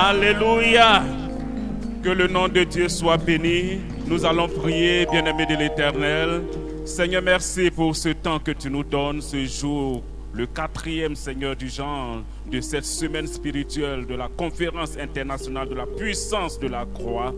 Alléluia. Que le nom de Dieu soit béni. Nous allons prier, bien-aimés de l'Éternel. Seigneur, merci pour ce temps que tu nous donnes, ce jour, le 4e, Seigneur, du genre de cette semaine spirituelle de la conférence internationale de la puissance de la croix.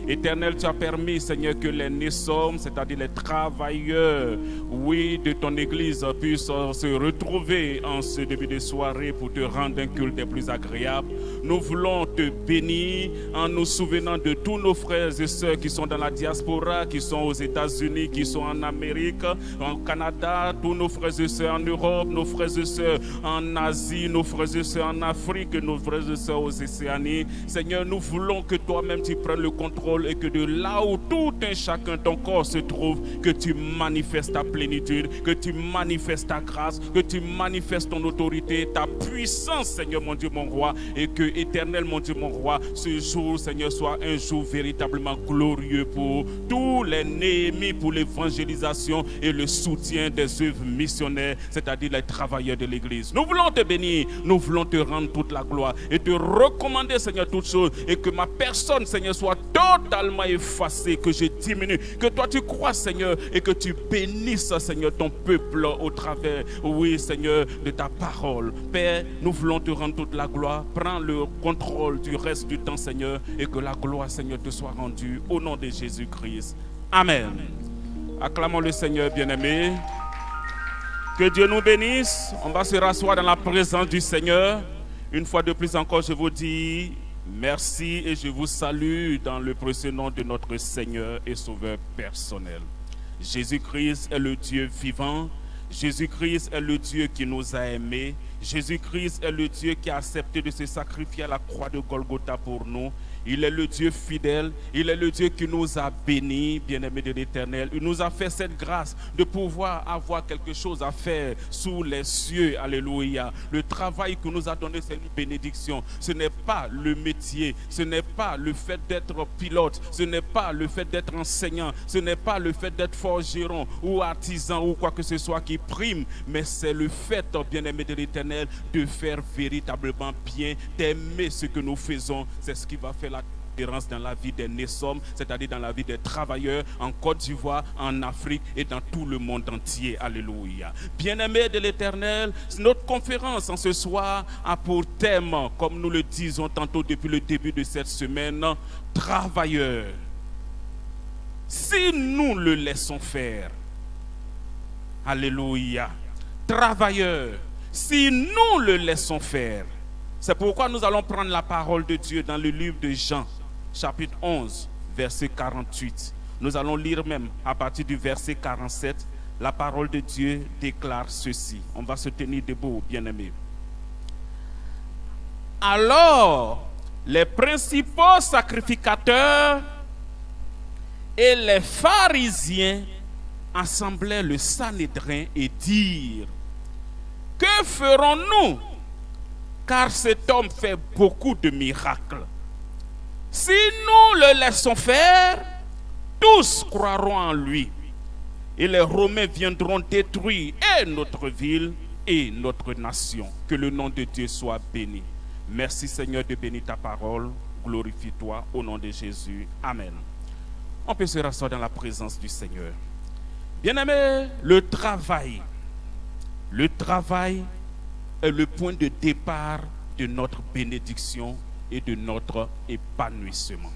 Éternel, tu as permis, Seigneur, que les Nessom, c'est-à-dire les travailleurs, oui, de ton Église, puissent se retrouver en ce début de soirée pour te rendre un culte des plus agréables. Nous voulons te bénir en nous souvenant de tous nos frères et sœurs qui sont dans la diaspora, qui sont aux États-Unis, qui sont en Amérique, en Canada, tous nos frères et sœurs en Europe, nos frères et sœurs en Asie, nos frères et sœurs en Afrique, nos frères et sœurs aux Océanies. Seigneur, nous voulons que toi-même tu prennes le contrôle et que de là où tout un chacun ton corps se trouve, que tu manifestes ta plénitude, que tu manifestes ta grâce, que tu manifestes ton autorité, ta puissance, Seigneur mon Dieu, mon roi, et que, éternel mon Dieu, mon roi, ce jour, Seigneur, soit un jour véritablement glorieux pour tous les Néhémies, pour l'évangélisation et le soutien des œuvres missionnaires, c'est-à-dire les travailleurs de l'Église. Nous voulons te bénir, nous voulons te rendre toute la gloire et te recommander, Seigneur, toutes choses, et que ma personne, Seigneur, soit totalement effacée, que je diminue, que toi tu crois, Seigneur, et que tu bénisses, Seigneur, ton peuple au travers, oui, Seigneur, de ta parole. Père, nous voulons te rendre toute la gloire. Prends le contrôle du reste du temps, Seigneur, et que la gloire, Seigneur, te soit rendue au nom de Jésus-Christ. Amen. Acclamons le Seigneur, bien-aimé. Que Dieu nous bénisse. On va se rasseoir dans la présence du Seigneur. Une fois de plus encore, je vous dis merci et je vous salue dans le précieux nom de notre Seigneur et Sauveur personnel. Jésus-Christ est le Dieu vivant. Jésus-Christ est le Dieu qui nous a aimés. Jésus-Christ est le Dieu qui a accepté de se sacrifier à la croix de Golgotha pour nous. Il est le Dieu fidèle, il est le Dieu qui nous a bénis, bien-aimés de l'Éternel. Il nous a fait cette grâce de pouvoir avoir quelque chose à faire sous les cieux, alléluia. Le travail qu'il nous a donné, c'est une bénédiction. Ce n'est pas le métier, ce n'est pas le fait d'être pilote, ce n'est pas le fait d'être enseignant, ce n'est pas le fait d'être forgeron ou artisan ou quoi que ce soit qui prime, mais c'est le fait, bien-aimés de l'Éternel, de faire véritablement bien, d'aimer ce que nous faisons. C'est ce qui va faire la différence dans la vie des Nessom, c'est-à-dire dans la vie des travailleurs en Côte d'Ivoire, en Afrique et dans tout le monde entier. Alléluia. Bien-aimés de l'Éternel, notre conférence en ce soir a pour thème, comme nous le disons tantôt depuis le début de cette semaine, travailleurs. Si nous le laissons faire, alléluia, travailleurs, si nous le laissons faire. C'est pourquoi nous allons prendre la parole de Dieu dans le livre de Jean, chapitre 11, verset 48. Nous allons lire même à partir du verset 47. La parole de Dieu déclare ceci. On va se tenir debout, bien-aimés. Alors, les principaux sacrificateurs et les pharisiens assemblaient le Sanhédrin et dirent: que ferons-nous? Car cet homme fait beaucoup de miracles. Si nous le laissons faire, tous croiront en lui. Et les Romains viendront détruire et notre ville et notre nation. Que le nom de Dieu soit béni. Merci Seigneur de bénir ta parole. Glorifie-toi au nom de Jésus. Amen. On peut se rasseoir dans la présence du Seigneur. Bien-aimés, le travail est le point de départ de notre bénédiction et de notre épanouissement.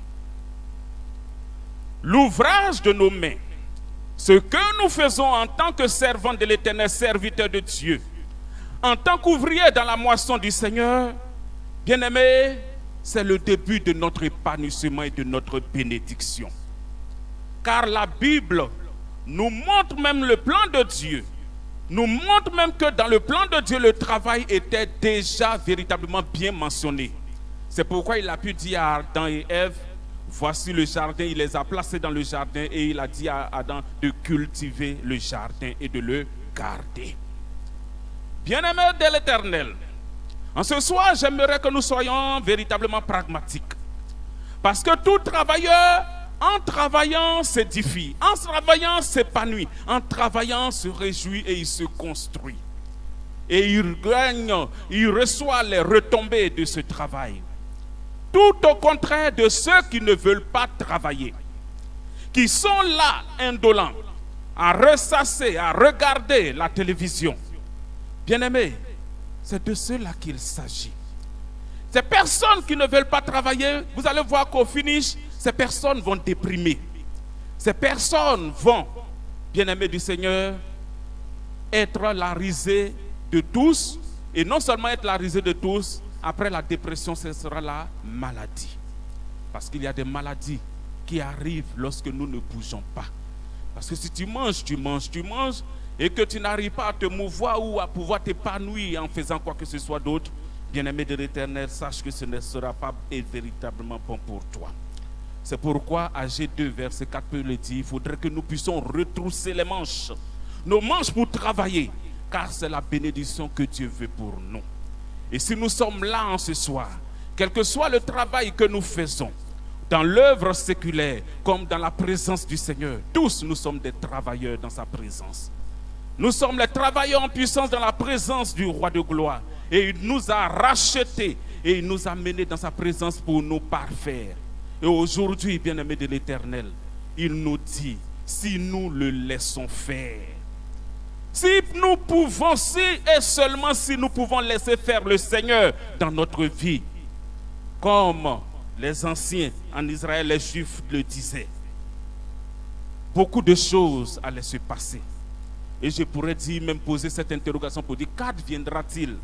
L'ouvrage de nos mains, ce que nous faisons en tant que servants de l'Éternel, serviteurs de Dieu, en tant qu'ouvriers dans la moisson du Seigneur, bien-aimés, c'est le début de notre épanouissement et de notre bénédiction. Car la Bible nous montre même le plan de Dieu, nous montre même que dans le plan de Dieu, le travail était déjà véritablement bien mentionné. C'est pourquoi il a pu dire à Adam et Ève, voici le jardin, il les a placés dans le jardin et il a dit à Adam de cultiver le jardin et de le garder. Bien-aimés de l'Éternel, en ce soir, j'aimerais que nous soyons véritablement pragmatiques. Parce que tout travailleur, en travaillant, s'édifie. En travaillant, s'épanouit. En travaillant, se réjouit et il se construit. Et il gagne, il reçoit les retombées de ce travail. tout au contraire de ceux qui ne veulent pas travailler, qui sont là, indolents, à ressasser, à regarder la télévision. Bien-aimés, c'est de ceux-là qu'il s'agit. Ces personnes qui ne veulent pas travailler, vous allez voir qu'au finish, ces personnes vont déprimer. Ces personnes vont, bien-aimés du Seigneur, être la risée de tous. Et non seulement être la risée de tous, après la dépression, ce sera la maladie. Parce qu'il y a des maladies qui arrivent lorsque nous ne bougeons pas. Parce que si tu manges, et que tu n'arrives pas à te mouvoir ou à pouvoir t'épanouir en faisant quoi que ce soit d'autre, bien-aimé de l'Éternel, sache que ce ne sera pas véritablement bon pour toi. C'est pourquoi Agé 2, verset 4 peut le dire, il faudrait que nous puissions retrousser les manches, nos manches pour travailler, car c'est la bénédiction que Dieu veut pour nous. Et si nous sommes là en ce soir, quel que soit le travail que nous faisons, dans l'œuvre séculaire comme dans la présence du Seigneur, tous nous sommes des travailleurs dans sa présence. Nous sommes les travailleurs en puissance dans la présence du roi de gloire. Et il nous a rachetés et il nous a menés dans sa présence pour nous parfaire. Et aujourd'hui, bien-aimés de l'Éternel, il nous dit, si nous le laissons faire, si nous pouvons, si et seulement si nous pouvons laisser faire le Seigneur dans notre vie, comme les anciens en Israël, les Juifs le disaient, beaucoup de choses allaient se passer. Et je pourrais dire, même poser cette interrogation pour dire, qu'adviendra-t-il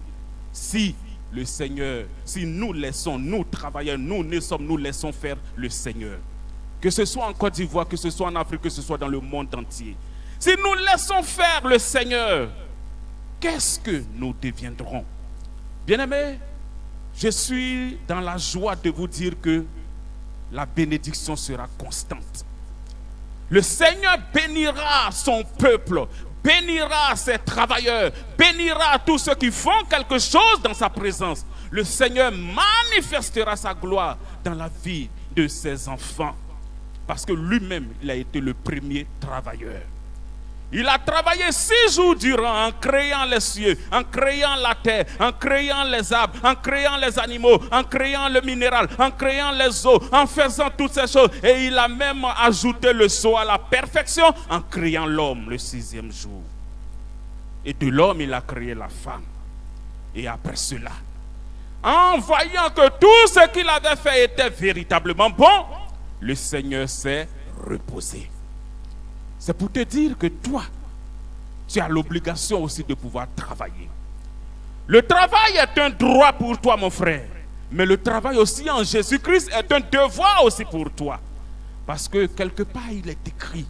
si le Seigneur, si nous laissons, nous travailleurs, nous laissons faire le Seigneur? Que ce soit en Côte d'Ivoire, que ce soit en Afrique, que ce soit dans le monde entier. Si nous laissons faire le Seigneur, qu'est-ce que nous deviendrons? Bien-aimés, je suis dans la joie de vous dire que la bénédiction sera constante. Le Seigneur bénira son peuple, bénira ses travailleurs, bénira tous ceux qui font quelque chose dans sa présence. Le Seigneur manifestera sa gloire dans la vie de ses enfants. Parce que lui-même, il a été le premier travailleur. Il a travaillé 6 jours durant en créant les cieux, en créant la terre, en créant les arbres, en créant les animaux, en créant le minéral, en créant les eaux, en faisant toutes ces choses. Et il a même ajouté le sceau à la perfection en créant l'homme le 6e jour. Et de l'homme, il a créé la femme. Et après cela, en voyant que tout ce qu'il avait fait était véritablement bon, le Seigneur s'est reposé. C'est pour te dire que toi, tu as l'obligation aussi de pouvoir travailler. Le travail est un droit pour toi, mon frère. Mais le travail aussi en Jésus-Christ est un devoir aussi pour toi. Parce que quelque part, il est écrit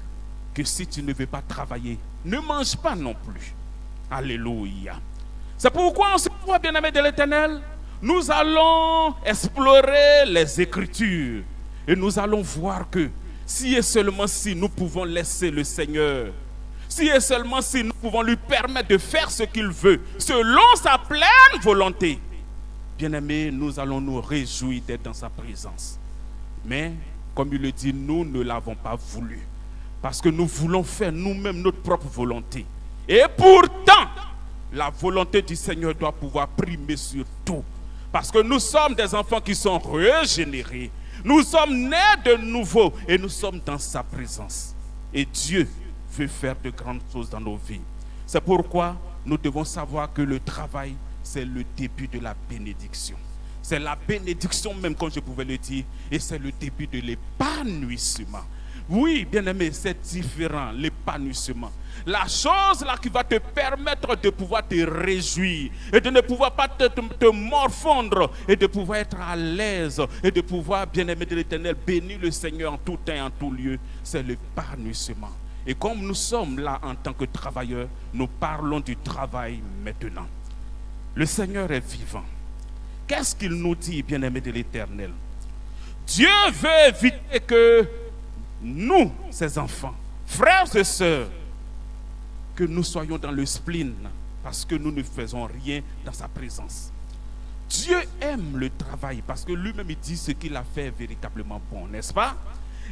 que si tu ne veux pas travailler, ne mange pas non plus. Alléluia. C'est pourquoi, en ce moment, bien-aimés de l'Éternel, nous allons explorer les Écritures. Et nous allons voir que si et seulement si nous pouvons laisser le Seigneur, si et seulement si nous pouvons lui permettre de faire ce qu'il veut, selon sa pleine volonté, bien-aimés, nous allons nous réjouir d'être dans sa présence. Mais, comme il le dit, nous ne l'avons pas voulu. Parce que nous voulons faire nous-mêmes notre propre volonté. Et pourtant, la volonté du Seigneur doit pouvoir primer sur tout. Parce que nous sommes des enfants qui sont régénérés. Nous sommes nés de nouveau et nous sommes dans sa présence. Et Dieu veut faire de grandes choses dans nos vies. C'est pourquoi nous devons savoir que le travail, c'est le début de la bénédiction. C'est la bénédiction même, comme je pouvais le dire, et c'est le début de l'épanouissement. Oui, bien-aimé, c'est différent, l'épanouissement. La chose là qui va te permettre de pouvoir te réjouir et de ne pouvoir pas te morfondre et de pouvoir être à l'aise et de pouvoir, bien-aimé de l'Éternel, bénir le Seigneur en tout temps et en tout lieu, c'est l'épanouissement. Et comme nous sommes là en tant que travailleurs, nous parlons du travail maintenant. Le Seigneur est vivant. Qu'est-ce qu'il nous dit, bien-aimé de l'Éternel? Dieu veut éviter que nous, ses enfants, frères et sœurs, que nous soyons dans le spleen parce que nous ne faisons rien dans sa présence. Dieu aime le travail parce que lui-même il dit ce qu'il a fait est véritablement bon, n'est-ce pas?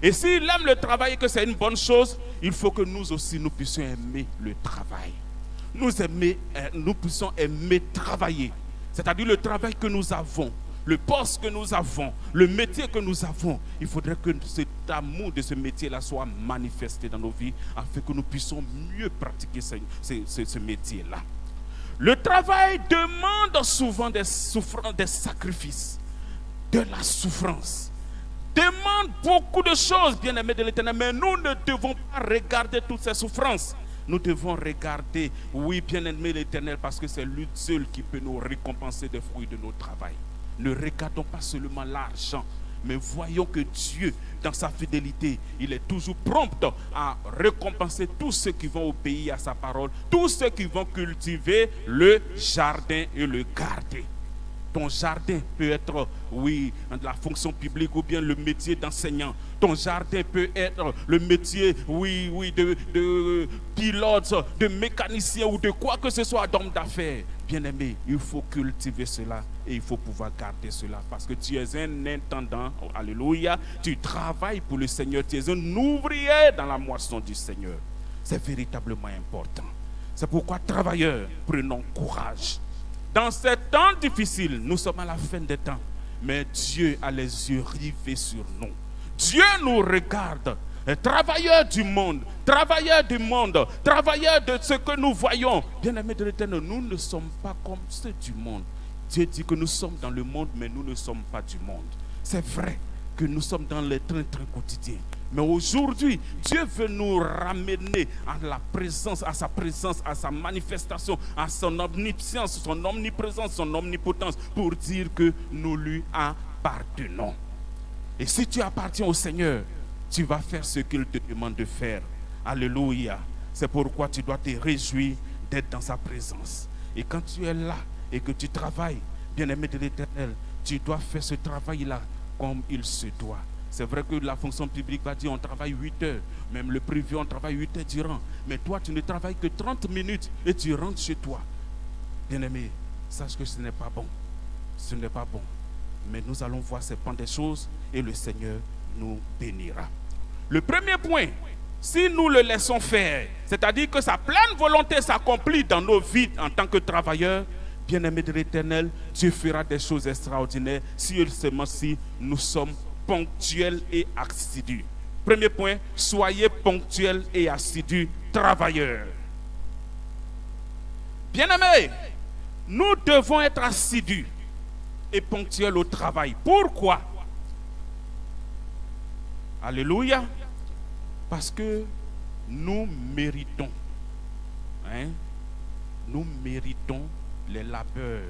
Et s'il aime le travail et que c'est une bonne chose, il faut que nous aussi nous puissions aimer le travail. Nous puissions aimer travailler, c'est-à-dire le travail que nous avons, le poste que nous avons, le métier que nous avons, il faudrait que cet amour de ce métier-là soit manifesté dans nos vies afin que nous puissions mieux pratiquer ce métier-là. Le travail demande souvent des souffrances, des sacrifices, de la souffrance. Demande beaucoup de choses, bien-aimés de l'Éternel, mais nous ne devons pas regarder toutes ces souffrances. Nous devons regarder, oui, bien-aimés de l'Éternel, parce que c'est lui seul qui peut nous récompenser des fruits de notre travail. Ne regardons pas seulement l'argent, mais voyons que Dieu, dans sa fidélité, il est toujours prompt à récompenser tous ceux qui vont obéir à sa parole, tous ceux qui vont cultiver le jardin et le garder. Ton jardin peut être, oui, la fonction publique ou bien le métier d'enseignant. Ton jardin peut être le métier, oui, de pilote, de mécanicien ou de quoi que ce soit, d'homme d'affaires. Bien-aimé, il faut cultiver cela et il faut pouvoir garder cela parce que tu es un intendant, alléluia, tu travailles pour le Seigneur, tu es un ouvrier dans la moisson du Seigneur. C'est véritablement important. C'est pourquoi, travailleurs, prenons courage. Dans ces temps difficiles, nous sommes à la fin des temps, mais Dieu a les yeux rivés sur nous. Dieu nous regarde. Travailleurs du monde, travailleurs de ce que nous voyons. Bien-aimés de l'Éternel, nous ne sommes pas comme ceux du monde. Dieu dit que nous sommes dans le monde, mais nous ne sommes pas du monde. C'est vrai que nous sommes dans les trains quotidiens. Mais aujourd'hui, Dieu veut nous ramener à la présence, à sa présence, à sa manifestation, à son omniscience, son omniprésence, son omnipotence, pour dire que nous lui appartenons. Et si tu appartiens au Seigneur, tu vas faire ce qu'il te demande de faire. Alléluia. C'est pourquoi tu dois te réjouir d'être dans sa présence. Et quand tu es là et que tu travailles, bien-aimé de l'Éternel, tu dois faire ce travail-là comme il se doit. C'est vrai que la fonction publique va dire on travaille 8 heures. Même le privé, on travaille 8 heures durant. Mais toi, tu ne travailles que 30 minutes et tu rentres chez toi. Bien-aimé, sache que ce n'est pas bon. Ce n'est pas bon. Mais nous allons voir ces pans des choses et le Seigneur nous bénira. Le premier point, si nous le laissons faire, c'est-à-dire que sa pleine volonté s'accomplit dans nos vies en tant que travailleurs, bien-aimés de l'Éternel, Dieu fera des choses extraordinaires si seulement si nous sommes ponctuels et assidus. Premier point, soyez ponctuels et assidus, travailleurs. Bien-aimés, nous devons être assidus et ponctuels au travail. Pourquoi? Alléluia. Parce que nous méritons. Nous méritons les labeurs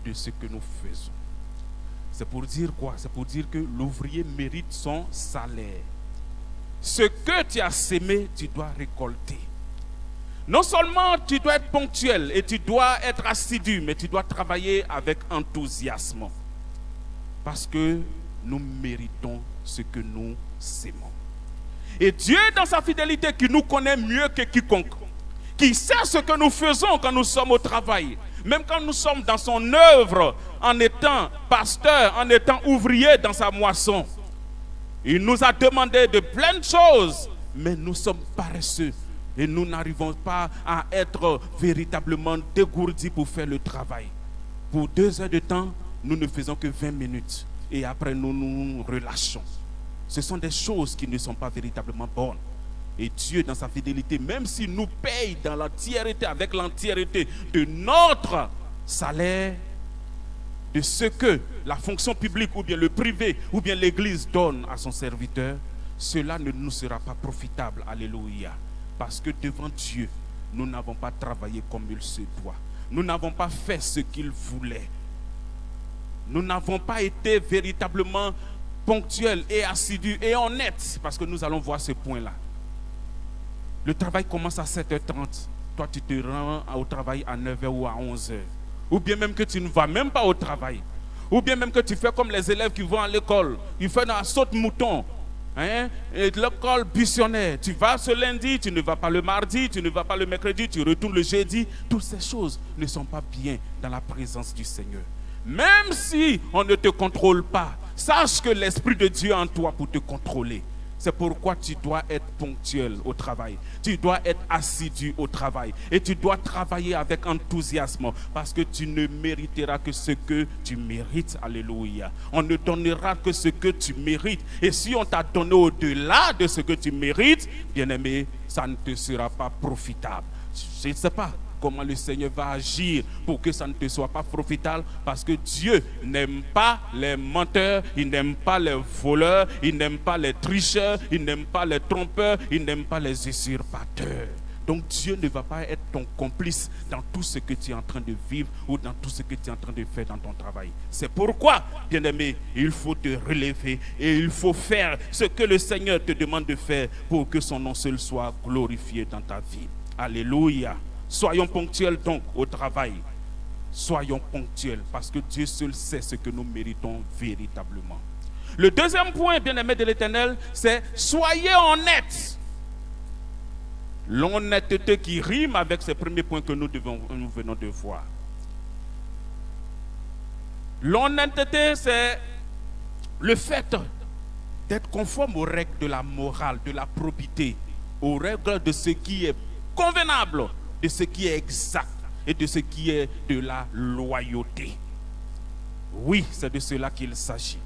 de ce que nous faisons. C'est pour dire quoi? C'est pour dire que l'ouvrier mérite son salaire. Ce que tu as sémé, tu dois récolter. Non seulement tu dois être ponctuel et tu dois être assidu, mais tu dois travailler avec enthousiasme. Parce que nous méritons ce que nous sémons. Et Dieu, dans sa fidélité, qui nous connaît mieux que quiconque, qui sait ce que nous faisons quand nous sommes au travail, même quand nous sommes dans son œuvre, en étant pasteur, en étant ouvrier dans sa moisson, il nous a demandé de plein de choses, mais nous sommes paresseux et nous n'arrivons pas à être véritablement dégourdis pour faire le travail. Pour 2 heures de temps, nous ne faisons que 20 minutes et après nous nous relâchons. Ce sont des choses qui ne sont pas véritablement bonnes. Et Dieu, dans sa fidélité, même s'il nous paye dans l'entièreté, avec l'entièreté de notre salaire, de ce que la fonction publique ou bien le privé ou bien l'Église donne à son serviteur, cela ne nous sera pas profitable. Alléluia. Parce que devant Dieu, nous n'avons pas travaillé comme il se doit. Nous n'avons pas fait ce qu'il voulait. Nous n'avons pas été véritablement ponctuels et assidus et honnêtes, parce que nous allons voir ce point-là. Le travail commence à 7h30. Toi, tu te rends au travail à 9h ou à 11h. Ou bien même que tu ne vas même pas au travail. Ou bien même que tu fais comme les élèves qui vont à l'école. Ils font un saute-mouton. L'école buissonnaire. Tu vas ce lundi, tu ne vas pas le mardi, tu ne vas pas le mercredi, tu retournes le jeudi. Toutes ces choses ne sont pas bien dans la présence du Seigneur. Même si on ne te contrôle pas, sache que l'Esprit de Dieu est en toi pour te contrôler. C'est pourquoi tu dois être ponctuel au travail. Tu dois être assidu au travail. Et tu dois travailler avec enthousiasme parce que tu ne mériteras que ce que tu mérites. Alléluia. On ne donnera que ce que tu mérites. Et si on t'a donné au-delà de ce que tu mérites, bien-aimé, ça ne te sera pas profitable. Je ne sais pas comment le Seigneur va agir pour que ça ne te soit pas profitable, parce que Dieu n'aime pas les menteurs, il n'aime pas les voleurs, il n'aime pas les tricheurs, il n'aime pas les trompeurs, il n'aime pas les usurpateurs. Donc Dieu ne va pas être ton complice dans tout ce que tu es en train de vivre ou dans tout ce que tu es en train de faire dans ton travail. C'est pourquoi, bien-aimé, il faut te relever et il faut faire ce que le Seigneur te demande de faire pour que son nom seul soit glorifié dans ta vie. Alléluia. Soyons ponctuels donc au travail. Soyons ponctuels parce que Dieu seul sait ce que nous méritons véritablement. Le deuxième point, bien-aimé de l'Éternel, c'est soyez honnêtes. L'honnêteté qui rime avec ces premiers points que nous venons de voir. L'honnêteté, c'est le fait d'être conforme aux règles de la morale, de la probité, aux règles de ce qui est convenable, de ce qui est exact et de ce qui est de la loyauté. Oui, c'est de cela qu'il s'agit.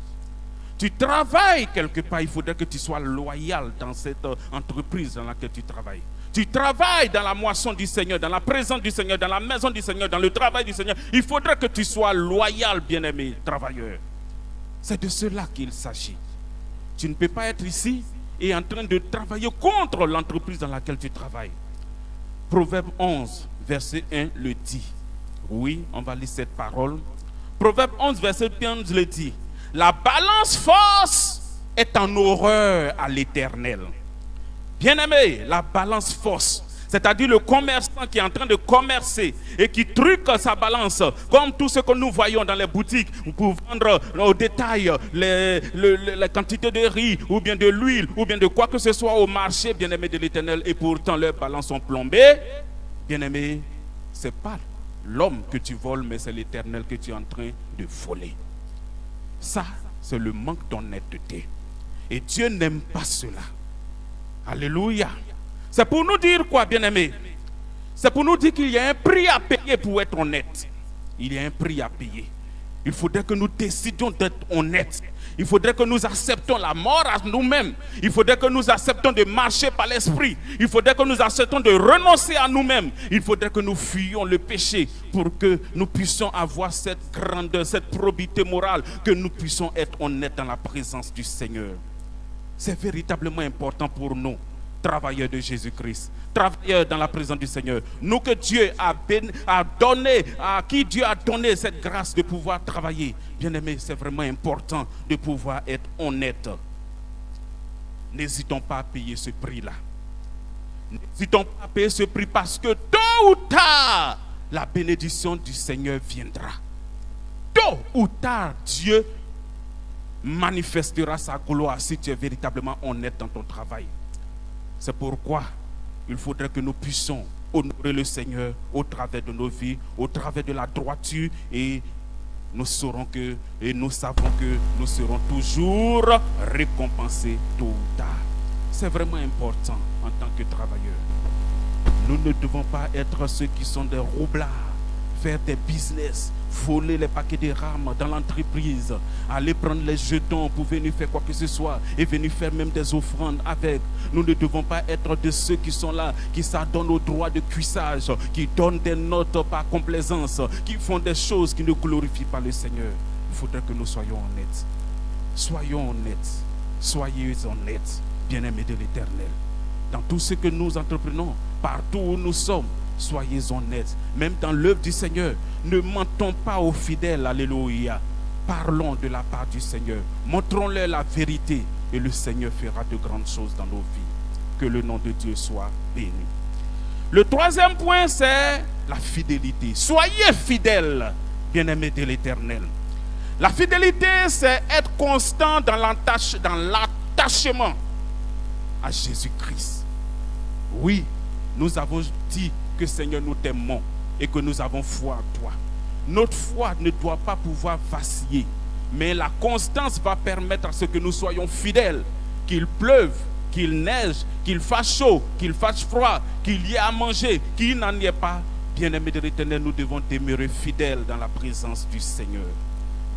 Tu travailles quelque part, il faudrait que tu sois loyal dans cette entreprise dans laquelle tu travailles. Tu travailles dans la moisson du Seigneur, dans la présence du Seigneur, dans la maison du Seigneur, dans le travail du Seigneur. Il faudrait que tu sois loyal, bien-aimé travailleur. C'est de cela qu'il s'agit. Tu ne peux pas être ici et en train de travailler contre l'entreprise dans laquelle tu travailles. Proverbe 11, verset 1 le dit. Oui, on va lire cette parole. Proverbe 11, verset 15 le dit. La balance force est en horreur à l'Éternel. Bien-aimé, la balance force, c'est-à-dire le commerçant qui est en train de commercer et qui truque sa balance, comme tout ce que nous voyons dans les boutiques pour vendre au détail les quantités de riz ou bien de l'huile ou bien de quoi que ce soit au marché, bien-aimé de l'Éternel, et pourtant leurs balances sont plombées. Bien-aimé, ce n'est pas l'homme que tu voles, mais c'est l'Éternel que tu es en train de voler. Ça, c'est le manque d'honnêteté. Et Dieu n'aime pas cela. Alléluia. C'est pour nous dire quoi, bien-aimés? C'est pour nous dire qu'il y a un prix à payer pour être honnête. Il y a un prix à payer. Il faudrait que nous décidions d'être honnêtes. Il faudrait que nous acceptons la mort à nous-mêmes. Il faudrait que nous acceptions de marcher par l'esprit. Il faudrait que nous acceptions de renoncer à nous-mêmes. Il faudrait que nous fuyions le péché pour que nous puissions avoir cette grandeur, cette probité morale, que nous puissions être honnêtes dans la présence du Seigneur. C'est véritablement important pour nous, travailleurs de Jésus-Christ, travailleurs dans la présence du Seigneur. Nous que Dieu a donné, à qui Dieu a donné cette grâce de pouvoir travailler. Bien-aimés, c'est vraiment important de pouvoir être honnête. N'hésitons pas à payer ce prix-là. N'hésitons pas à payer ce prix parce que tôt ou tard, la bénédiction du Seigneur viendra. Tôt ou tard, Dieu manifestera sa gloire si tu es véritablement honnête dans ton travail. C'est pourquoi il faudrait que nous puissions honorer le Seigneur au travers de nos vies, au travers de la droiture, et nous savons que nous serons toujours récompensés tôt ou tard. C'est vraiment important en tant que travailleurs. Nous ne devons pas être ceux qui sont des roublards, faire des business, voler les paquets de rames dans l'entreprise, aller prendre les jetons pour venir faire quoi que ce soit et venir faire même des offrandes avec. Nous ne devons pas être de ceux qui sont là, qui s'adonnent au droit de cuissage, qui donnent des notes par complaisance, qui font des choses qui ne glorifient pas le Seigneur. Il faudrait que nous soyons honnêtes. Soyons honnêtes. Soyez honnêtes, bien-aimés de l'Éternel. Dans tout ce que nous entreprenons, partout où nous sommes, soyez honnêtes. Même dans l'œuvre du Seigneur, ne mentons pas aux fidèles. Alléluia. Parlons de la part du Seigneur. Montrons-leur la vérité et le Seigneur fera de grandes choses dans nos vies. Que le nom de Dieu soit béni. Le troisième point, c'est la fidélité. Soyez fidèles, bien-aimés de l'Éternel. La fidélité, c'est être constant dans l'attachement à Jésus-Christ. Oui, nous avons dit que Seigneur, nous t'aimons et que nous avons foi en toi. Notre foi ne doit pas pouvoir vaciller, mais la constance va permettre à ce que nous soyons fidèles, qu'il pleuve, qu'il neige, qu'il fasse chaud, qu'il fasse froid, qu'il y ait à manger, qu'il n'en y ait pas, bien-aimés de l'Éternel, nous devons demeurer fidèles dans la présence du Seigneur.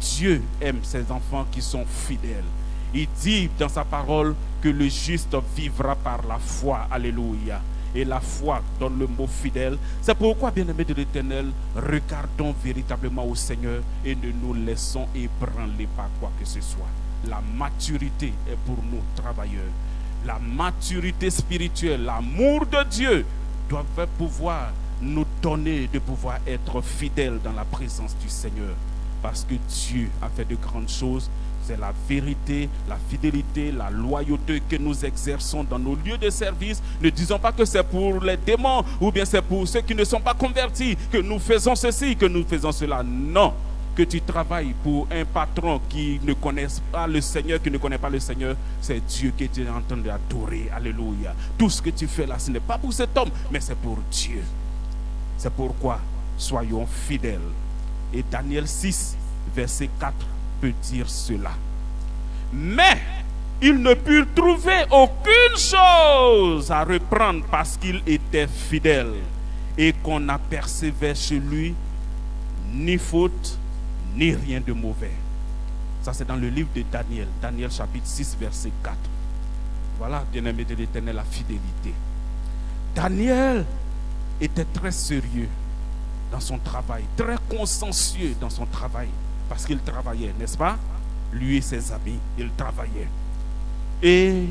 Dieu aime ses enfants qui sont fidèles. Il dit dans sa parole que le juste vivra par la foi. Alléluia. Et la foi donne le mot fidèle. C'est pourquoi, bien-aimés de l'Éternel, regardons véritablement au Seigneur et ne nous laissons ébranler par quoi que ce soit. La maturité est pour nous travailleurs. La maturité spirituelle, l'amour de Dieu doivent pouvoir nous donner de pouvoir être fidèles dans la présence du Seigneur. Parce que Dieu a fait de grandes choses. C'est la vérité, la fidélité, la loyauté que nous exerçons dans nos lieux de service. Ne disons pas que c'est pour les démons ou bien c'est pour ceux qui ne sont pas convertis que nous faisons ceci, que nous faisons cela. Non, que tu travailles pour un patron qui ne connaît pas le Seigneur, qui ne connaît pas le Seigneur, c'est Dieu que tu es en train d'adorer. Alléluia. Tout ce que tu fais là, ce n'est pas pour cet homme, mais c'est pour Dieu. C'est pourquoi soyons fidèles. Et Daniel 6, verset 4 peut dire cela. Mais ils ne purent trouver aucune chose à reprendre parce qu'il était fidèle et qu'on n'apercevait chez lui ni faute ni rien de mauvais. Ça c'est dans le livre de Daniel, Daniel chapitre 6 verset 4. Voilà, bien-aimé de l'Éternel, la fidélité. Daniel était très sérieux dans son travail, très consciencieux dans son travail. Parce qu'il travaillait, n'est-ce pas? Lui et ses amis, ils travaillaient. Et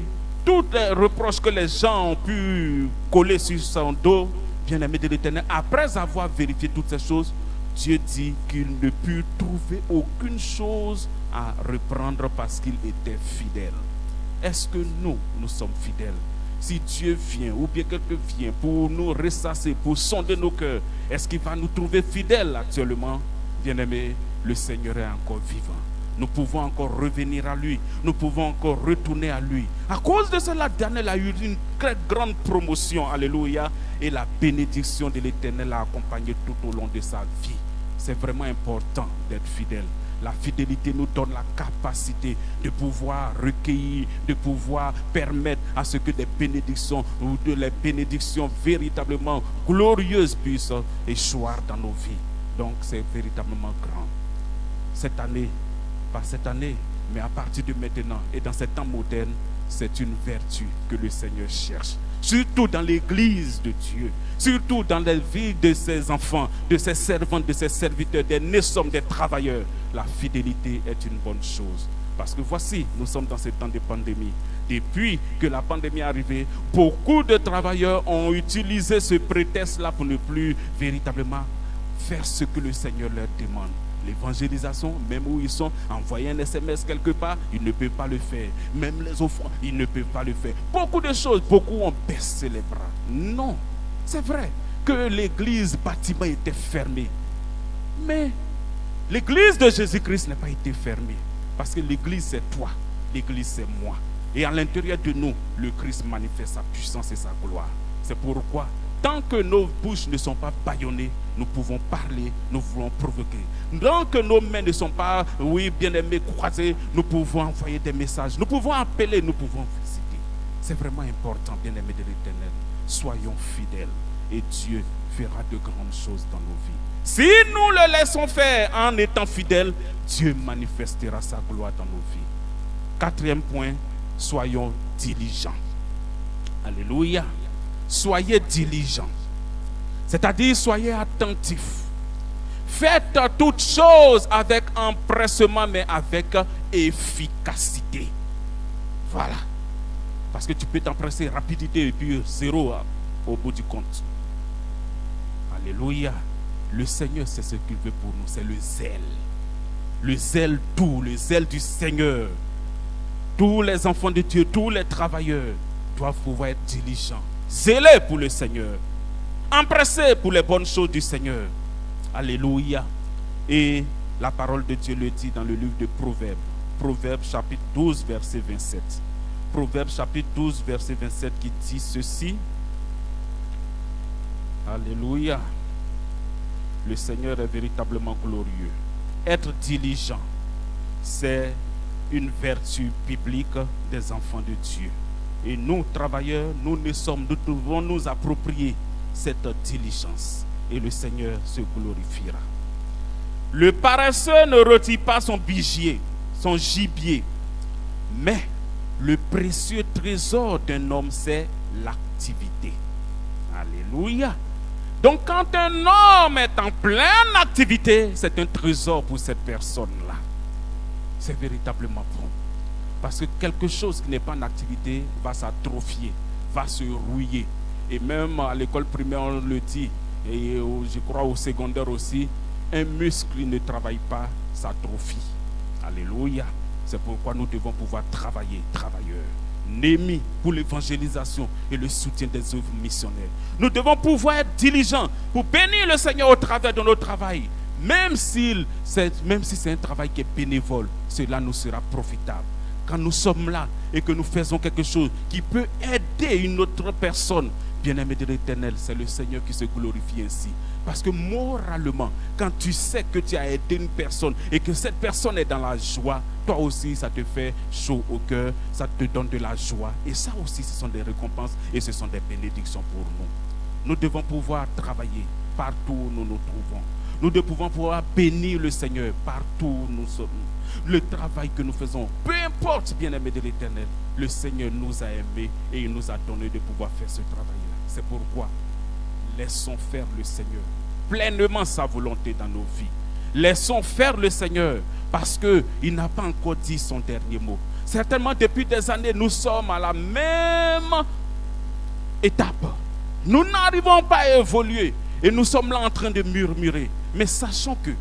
tous les reproches que les gens ont pu coller sur son dos, bien-aimé de l'Éternel, après avoir vérifié toutes ces choses, Dieu dit qu'il ne put trouver aucune chose à reprendre parce qu'il était fidèle. Est-ce que nous sommes fidèles? Si Dieu vient ou bien quelqu'un vient pour nous ressasser, pour sonder nos cœurs, est-ce qu'il va nous trouver fidèles actuellement? Bien-aimé, le Seigneur est encore vivant. Nous pouvons encore revenir à lui. Nous pouvons encore retourner à lui. À cause de cela, Daniel a eu une très grande promotion. Alléluia. Et la bénédiction de l'Éternel l'a accompagné tout au long de sa vie. C'est vraiment important d'être fidèle. La fidélité nous donne la capacité de pouvoir recueillir, de pouvoir permettre à ce que des bénédictions ou de les bénédictions véritablement glorieuses puissent échoir dans nos vies. Donc c'est véritablement grand. Cette année, pas cette année, mais à partir de maintenant et dans ces temps modernes, c'est une vertu que le Seigneur cherche. Surtout dans l'église de Dieu, surtout dans la vie de ses enfants, de ses servantes, de ses serviteurs, des naissons, des travailleurs. La fidélité est une bonne chose. Parce que voici, nous sommes dans ce temps de pandémie. Depuis que la pandémie est arrivée, beaucoup de travailleurs ont utilisé ce prétexte-là pour ne plus véritablement faire ce que le Seigneur leur demande. L'évangélisation, même où ils sont, envoyer un SMS quelque part, ils ne peuvent pas le faire. Même les offrandes, ils ne peuvent pas le faire. Beaucoup de choses, beaucoup ont baissé les bras. Non, c'est vrai que l'église bâtiment était fermée. Mais l'église de Jésus-Christ n'a pas été fermée. Parce que l'église c'est toi, l'église c'est moi. Et à l'intérieur de nous, le Christ manifeste sa puissance et sa gloire. C'est pourquoi tant que nos bouches ne sont pas bâillonnées, nous pouvons parler, nous voulons provoquer. Tant que nos mains ne sont pas, oui, bien-aimées, croisées, nous pouvons envoyer des messages, nous pouvons appeler, nous pouvons visiter. C'est vraiment important, bien-aimés de l'Éternel. Soyons fidèles et Dieu fera de grandes choses dans nos vies. Si nous le laissons faire en étant fidèles, Dieu manifestera sa gloire dans nos vies. Quatrième point, soyons diligents. Alléluia. Soyez diligents, c'est-à-dire soyez attentifs. Faites toutes choses avec empressement, mais avec efficacité. Voilà. Parce que tu peux t'empresser, rapidité, et puis zéro au bout du compte. Alléluia. Le Seigneur, c'est ce qu'il veut pour nous, c'est le zèle. Le zèle tout, le zèle du Seigneur. Tous les enfants de Dieu, tous les travailleurs doivent pouvoir être diligents. Zélé pour le Seigneur, empressé pour les bonnes choses du Seigneur. Alléluia. Et la parole de Dieu le dit dans le livre de Proverbes. Proverbes chapitre 12 verset 27. Proverbes chapitre 12 verset 27 qui dit ceci. Alléluia. Le Seigneur est véritablement glorieux. Être diligent, c'est une vertu biblique des enfants de Dieu. Et nous, travailleurs, nous devons nous approprier cette diligence. Et le Seigneur se glorifiera. Le paresseux ne retire pas son gibier, mais le précieux trésor d'un homme, c'est l'activité. Alléluia. Donc quand un homme est en pleine activité, c'est un trésor pour cette personne-là. C'est véritablement bon. Parce que quelque chose qui n'est pas en activité va s'atrophier, va se rouiller. Et même à l'école primaire, on le dit, et je crois au secondaire aussi, un muscle qui ne travaille pas s'atrophie. Alléluia. C'est pourquoi nous devons pouvoir travailler, travailleurs. Néhémie pour l'évangélisation et le soutien des œuvres missionnaires. Nous devons pouvoir être diligents pour bénir le Seigneur au travers de notre travail. Même si c'est un travail qui est bénévole, cela nous sera profitable. Quand nous sommes là et que nous faisons quelque chose qui peut aider une autre personne, bien-aimé de l'Éternel, c'est le Seigneur qui se glorifie ainsi. Parce que moralement, quand tu sais que tu as aidé une personne et que cette personne est dans la joie, toi aussi ça te fait chaud au cœur, ça te donne de la joie. Et ça aussi, ce sont des récompenses et ce sont des bénédictions pour nous. Nous devons pouvoir travailler partout où nous nous trouvons. Nous devons pouvoir bénir le Seigneur partout où nous sommes. Le travail que nous faisons, peu importe, bien-aimé de l'Éternel, le Seigneur nous a aimés et il nous a donné de pouvoir faire ce travail-là. C'est pourquoi laissons faire le Seigneur pleinement sa volonté dans nos vies. Laissons faire le Seigneur parce qu'il n'a pas encore dit son dernier mot. Certainement depuis des années, nous sommes à la même étape. Nous n'arrivons pas à évoluer et nous sommes là en train de murmurer. Mais sachons que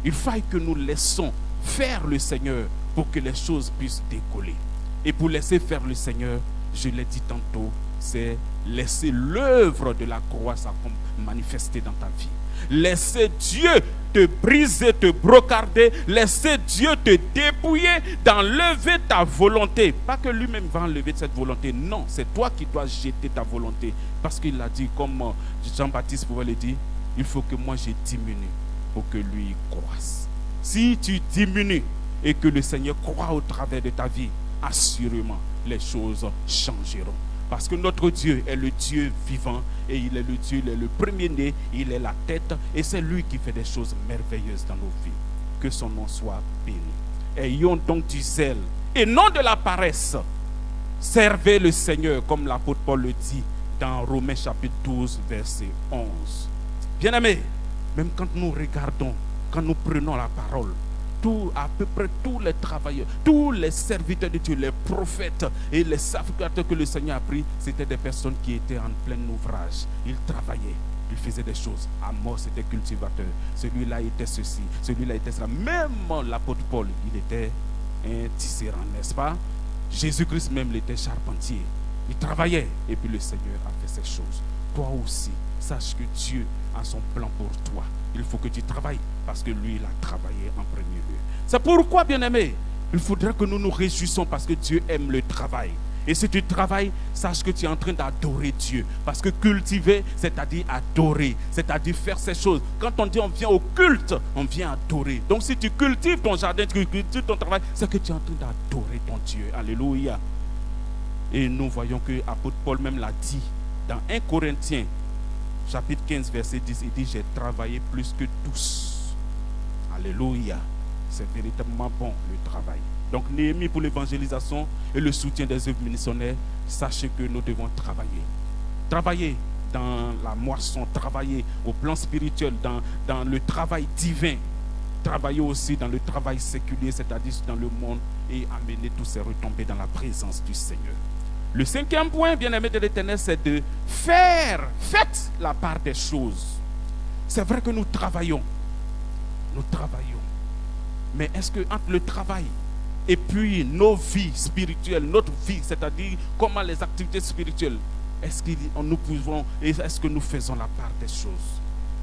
il faille que nous laissons faire le Seigneur pour que les choses puissent décoller. Et pour laisser faire le Seigneur, je l'ai dit tantôt, c'est laisser l'œuvre de la croix se manifester dans ta vie. Laisser Dieu te briser, te brocarder, laisser Dieu te dépouiller, d'enlever ta volonté. Pas que lui-même va enlever cette volonté, non, c'est toi qui dois jeter ta volonté. Parce qu'il a dit, comme Jean-Baptiste pouvait le dire, il faut que moi je diminue pour que lui croisse. Si tu diminues et que le Seigneur croit au travers de ta vie, assurément les choses changeront. Parce que notre Dieu est le Dieu vivant et il est le Dieu, il est le premier-né, il est la tête et c'est lui qui fait des choses merveilleuses dans nos vies. Que son nom soit béni. Ayons donc du zèle et non de la paresse. Servez le Seigneur comme l'apôtre Paul le dit dans Romains chapitre 12 verset 11. Bien-aimés, même quand nous regardons, quand nous prenons la parole, à peu près tous les travailleurs, tous les serviteurs de Dieu, les prophètes et les sacrificateurs que le Seigneur a pris, c'était des personnes qui étaient en plein ouvrage. Ils travaillaient, ils faisaient des choses. Amos était cultivateur, celui-là était ceci, celui-là était cela. Même l'apôtre Paul, il était un tisserand, n'est-ce pas? Jésus-Christ même, il était charpentier. Il travaillait et puis le Seigneur a fait ces choses. Toi aussi, sache que Dieu a son plan pour toi. Il faut que tu travailles parce que lui, il a travaillé en premier lieu. C'est pourquoi, bien-aimé, il faudrait que nous nous réjouissons parce que Dieu aime le travail. Et si tu travailles, sache que tu es en train d'adorer Dieu. Parce que cultiver, c'est-à-dire adorer, c'est-à-dire faire ces choses. Quand on dit on vient au culte, on vient adorer. Donc si tu cultives ton jardin, tu cultives ton travail, c'est que tu es en train d'adorer ton Dieu. Alléluia. Et nous voyons que l'apôtre Paul même l'a dit dans 1 Corinthiens, chapitre 15, verset 10, il dit, j'ai travaillé plus que tous. Alléluia. C'est véritablement bon le travail. Donc Néhémie pour l'évangélisation et le soutien des œuvres missionnaires, sachez que nous devons travailler. Travailler dans la moisson, travailler au plan spirituel, dans le travail divin. Travailler aussi dans le travail séculier, c'est-à-dire dans le monde, et amener tous ces retombées dans la présence du Seigneur. Le 5e point, bien-aimé de l'Éternel, c'est de faites la part des choses. C'est vrai que nous travaillons. Mais est-ce que entre le travail et puis nos vies spirituelles, notre vie, c'est-à-dire comment les activités spirituelles, est-ce que nous faisons la part des choses?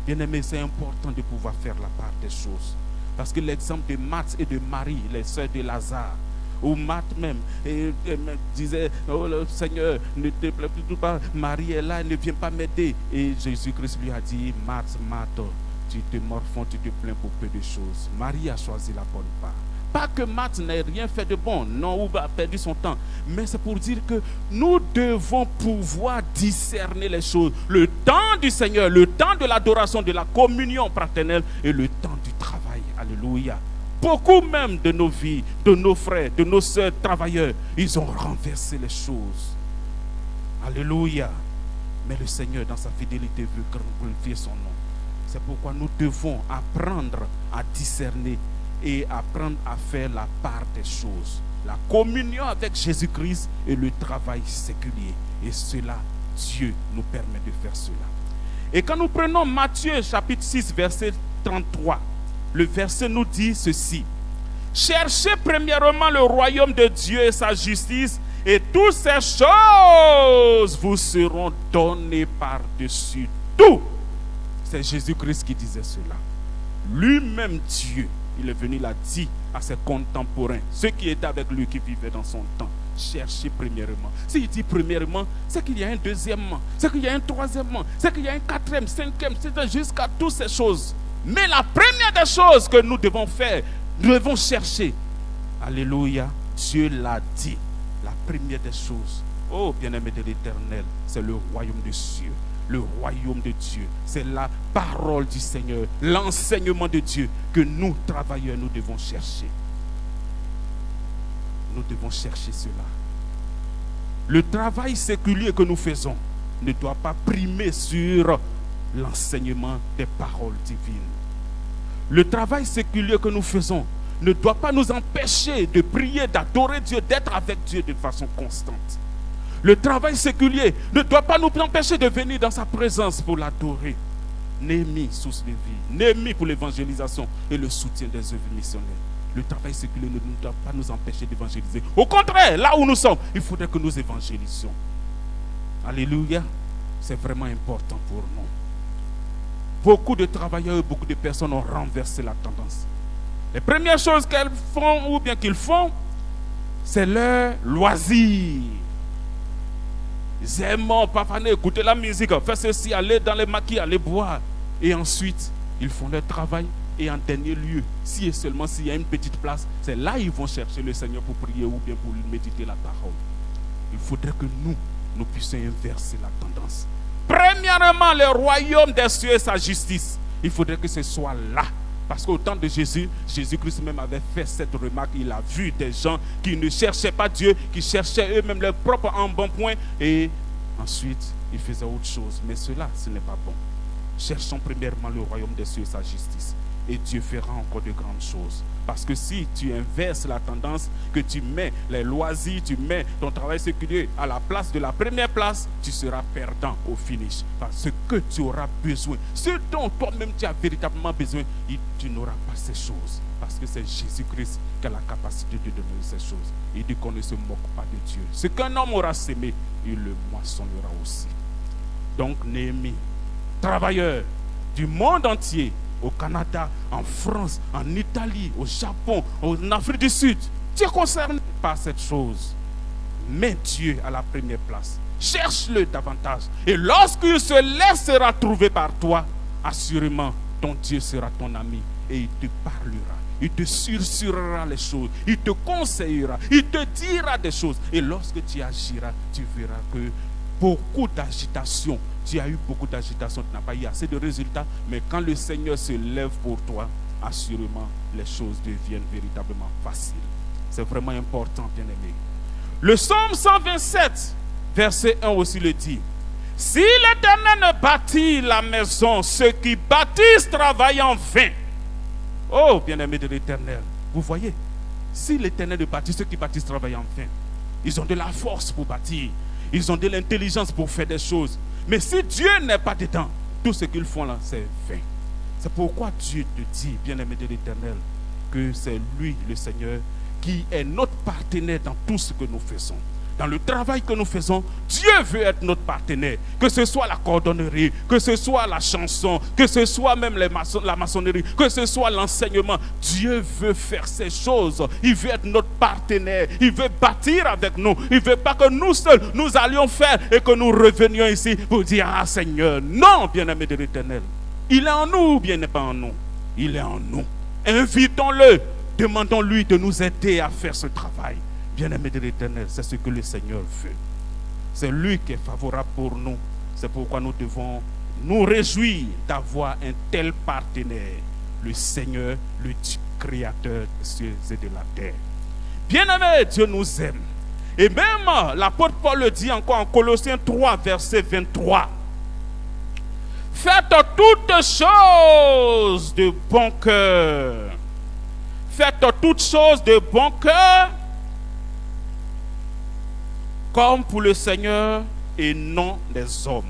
Bien-aimé, c'est important de pouvoir faire la part des choses. Parce que l'exemple de Marthe et de Marie, les sœurs de Lazare, ou Marthe même, et disait, oh le Seigneur, ne te plaît plus pas, Marie est là, elle ne vient pas m'aider. Et Jésus-Christ lui a dit, Marthe, Marthe, tu te morfonds, tu te plains pour peu de choses. Marie a choisi la bonne part. Pas que Matt n'ait rien fait de bon, non, ou a perdu son temps. Mais c'est pour dire que nous devons pouvoir discerner les choses. Le temps du Seigneur, le temps de l'adoration, de la communion fraternelle et le temps du travail. Alléluia. Beaucoup même de nos vies, de nos frères, de nos sœurs travailleurs, ils ont renversé les choses. Alléluia. Mais le Seigneur, dans sa fidélité, veut glorifier son nom. C'est pourquoi nous devons apprendre à discerner et apprendre à faire la part des choses. La communion avec Jésus-Christ et le travail séculier. Et cela, Dieu nous permet de faire cela. Et quand nous prenons Matthieu chapitre 6, verset 33, le verset nous dit ceci. Cherchez premièrement le royaume de Dieu et sa justice, et toutes ces choses vous seront données par-dessus tout. C'est Jésus-Christ qui disait cela. Lui-même Dieu, il est venu, il a dit à ses contemporains, ceux qui étaient avec lui, qui vivaient dans son temps, cherchez premièrement. S'il dit premièrement, c'est qu'il y a un deuxièmement, c'est qu'il y a un troisièmement, c'est qu'il y a un quatrième, cinquième, c'est jusqu'à toutes ces choses. Mais la première des choses que nous devons faire, nous devons chercher. Alléluia, Dieu l'a dit. La première des choses, oh bien-aimé de l'Éternel, c'est le royaume des cieux. Le royaume de Dieu, c'est la parole du Seigneur, l'enseignement de Dieu que nous, travailleurs, nous devons chercher. Nous devons chercher cela. Le travail séculier que nous faisons ne doit pas primer sur l'enseignement des paroles divines. Le travail séculier que nous faisons ne doit pas nous empêcher de prier, d'adorer Dieu, d'être avec Dieu de façon constante. Le travail séculier ne doit pas nous empêcher de venir dans sa présence pour l'adorer. Néhémie, source de vie. Néhémie pour l'évangélisation et le soutien des œuvres missionnaires. Le travail séculier ne doit pas nous empêcher d'évangéliser. Au contraire, là où nous sommes, il faudrait que nous évangélisions. Alléluia. C'est vraiment important pour nous. Beaucoup de travailleurs et beaucoup de personnes ont renversé la tendance. Les premières choses qu'elles font ou bien qu'ils font, c'est leur loisir. Ils aiment papaner, écouter la musique, faire ceci, aller dans les maquis, aller boire. Et ensuite, ils font leur travail. Et en dernier lieu, si et seulement s'il y a une petite place, c'est là qu'ils vont chercher le Seigneur pour prier ou bien pour méditer la parole. Il faudrait que nous puissions inverser la tendance. Premièrement, le royaume des cieux et sa justice. Il faudrait que ce soit là. Parce qu'au temps de Jésus, Jésus-Christ même avait fait cette remarque. Il a vu des gens qui ne cherchaient pas Dieu, qui cherchaient eux-mêmes leur propre embonpoint. Et ensuite, ils faisaient autre chose. Mais cela, ce n'est pas bon. Cherchons premièrement le royaume des cieux et sa justice. Et Dieu fera encore de grandes choses. Parce que si tu inverses la tendance, que tu mets les loisirs, tu mets ton travail séculier à la place de la première place, tu seras perdant au finish. Parce que tu auras besoin, ce dont toi-même tu as véritablement besoin, tu n'auras pas ces choses. Parce que c'est Jésus-Christ qui a la capacité de donner ces choses. Il dit qu'on ne se moque pas de Dieu. Ce qu'un homme aura sémé, il le moissonnera aussi. Donc Néhémie, travailleur du monde entier, au Canada, en France, en Italie, au Japon, en Afrique du Sud. Tu es concerné par cette chose. Mets Dieu à la première place. Cherche-le davantage. Et lorsqu'il se laissera trouver par toi, assurément, ton Dieu sera ton ami et il te parlera. Il te susurrera les choses. Il te conseillera. Il te dira des choses. Et lorsque tu agiras, tu verras que beaucoup d'agitation. Tu as eu beaucoup d'agitation, tu n'as pas eu assez de résultats, mais quand le Seigneur se lève pour toi, assurément, les choses deviennent véritablement faciles. C'est vraiment important, bien-aimé. Le psaume 127, verset 1 aussi le dit. Si l'Éternel ne bâtit la maison, ceux qui bâtissent travaillent en vain. Oh, bien-aimé de l'Éternel, vous voyez, si l'Éternel ne bâtit, ceux qui bâtissent travaillent en vain. Ils ont de la force pour bâtir. Ils ont de l'intelligence pour faire des choses. Mais si Dieu n'est pas dedans, tout ce qu'ils font là, c'est vain. C'est pourquoi Dieu te dit, bien-aimé de l'Éternel, que c'est lui, le Seigneur, qui est notre partenaire dans tout ce que nous faisons. Dans le travail que nous faisons, Dieu veut être notre partenaire. Que ce soit la cordonnerie, que ce soit la chanson, que ce soit même la maçonnerie, que ce soit l'enseignement. Dieu veut faire ces choses. Il veut être notre partenaire. Il veut bâtir avec nous. Il ne veut pas que nous seuls, nous allions faire et que nous revenions ici pour dire, ah Seigneur, non, bien-aimé de l'Éternel. Il est en nous ou bien il n'est pas en nous? Il est en nous. Invitons-le Demandons-lui de nous aider à faire ce travail. Bien-aimé de l'Éternel, c'est ce que le Seigneur veut. C'est lui qui est favorable pour nous. C'est pourquoi nous devons nous réjouir d'avoir un tel partenaire, le Seigneur, le Dieu créateur des cieux et de la terre. Bien-aimé, Dieu nous aime. Et même l'apôtre Paul le dit encore en Colossiens 3, verset 23. Faites toutes choses de bon cœur. Faites toutes choses de bon cœur, comme pour le Seigneur et non des hommes.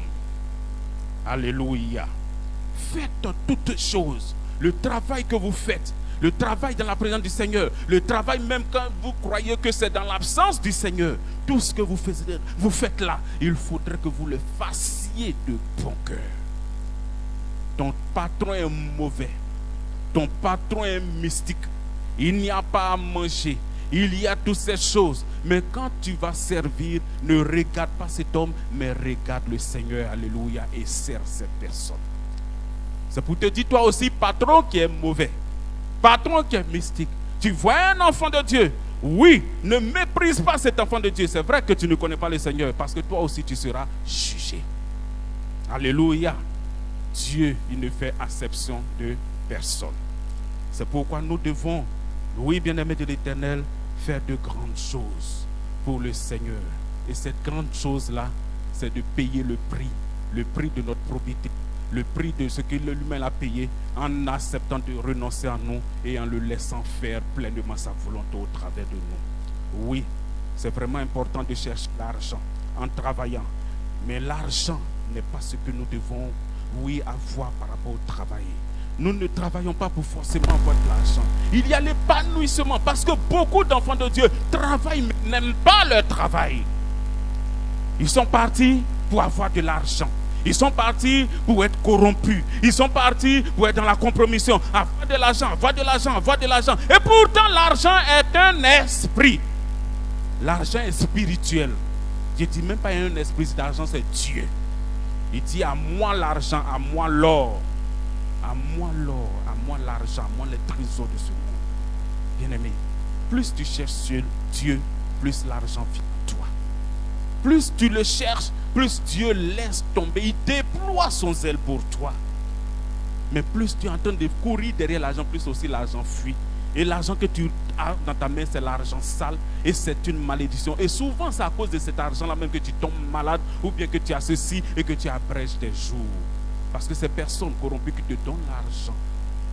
Alléluia. Faites toutes choses. Le travail que vous faites, le travail dans la présence du Seigneur, le travail même quand vous croyez que c'est dans l'absence du Seigneur, tout ce que vous faites là, il faudrait que vous le fassiez de bon cœur. Ton patron est mauvais, ton patron est mystique, il n'y a pas à manger, il y a toutes ces choses. Mais quand tu vas servir, ne regarde pas cet homme, mais regarde le Seigneur, alléluia, et sers cette personne. C'est pour te dire, toi aussi, patron qui est mauvais, patron qui est mystique, tu vois un enfant de Dieu, oui, ne méprise pas cet enfant de Dieu. C'est vrai que tu ne connais pas le Seigneur, parce que toi aussi tu seras jugé. Alléluia. Dieu, il ne fait acception de personne. C'est pourquoi nous devons, oui, bien-aimés de l'Éternel, faire de grandes choses pour le Seigneur. Et cette grande chose-là, c'est de payer le prix de notre probité, le prix de ce que l'humain a payé, en acceptant de renoncer à nous et en le laissant faire pleinement sa volonté au travers de nous. Oui, c'est vraiment important de chercher l'argent en travaillant, mais l'argent n'est pas ce que nous devons, oui, avoir par rapport au travail. Nous ne travaillons pas pour forcément avoir de l'argent. Il y a l'épanouissement, parce que beaucoup d'enfants de Dieu travaillent mais n'aiment pas leur travail. Ils sont partis pour avoir de l'argent. Ils sont partis pour être corrompus. Ils sont partis pour être dans la compromission. Avoir de l'argent, avoir de l'argent, avoir de l'argent. Et pourtant, l'argent est un esprit. L'argent est spirituel. Je ne dis même pas un esprit d'argent, c'est Dieu. Il dit à moi l'argent, à moi l'or. À moi l'or, à moi l'argent, à moi les trésors de ce monde. Bien-aimé, plus tu cherches Dieu, plus l'argent vient à toi. Plus tu le cherches, plus Dieu laisse tomber. Il déploie son zèle pour toi. Mais plus tu es en train de courir derrière l'argent, plus aussi l'argent fuit. Et l'argent que tu as dans ta main, c'est l'argent sale. Et c'est une malédiction. Et souvent, c'est à cause de cet argent-là même que tu tombes malade, ou bien que tu as ceci et que tu abrèges tes jours. Parce que ces personnes corrompues qui te donnent l'argent,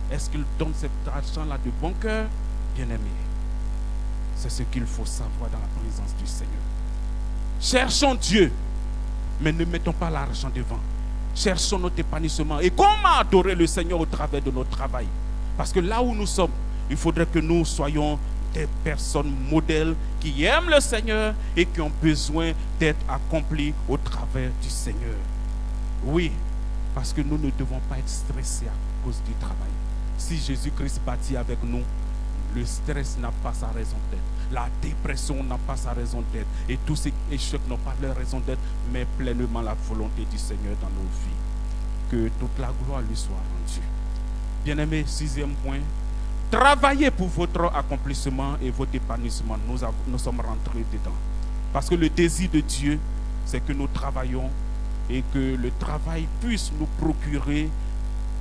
est-ce qu'ils donnent cet argent-là de bon cœur? Bien-aimé, c'est ce qu'il faut savoir dans la présence du Seigneur. Cherchons Dieu, mais ne mettons pas l'argent devant. Cherchons notre épanouissement. Et comment adorer le Seigneur au travers de notre travail? Parce que là où nous sommes, il faudrait que nous soyons des personnes modèles qui aiment le Seigneur et qui ont besoin d'être accomplies au travers du Seigneur. Oui, parce que nous ne devons pas être stressés à cause du travail. Si Jésus-Christ bâtit avec nous, le stress n'a pas sa raison d'être. La dépression n'a pas sa raison d'être. Et tous ces échecs n'ont pas leur raison d'être, mais pleinement la volonté du Seigneur dans nos vies. Que toute la gloire lui soit rendue. Bien-aimés, 6e point. Travaillez pour votre accomplissement et votre épanouissement. Nous sommes rentrés dedans. Parce que le désir de Dieu, c'est que nous travaillons et que le travail puisse nous procurer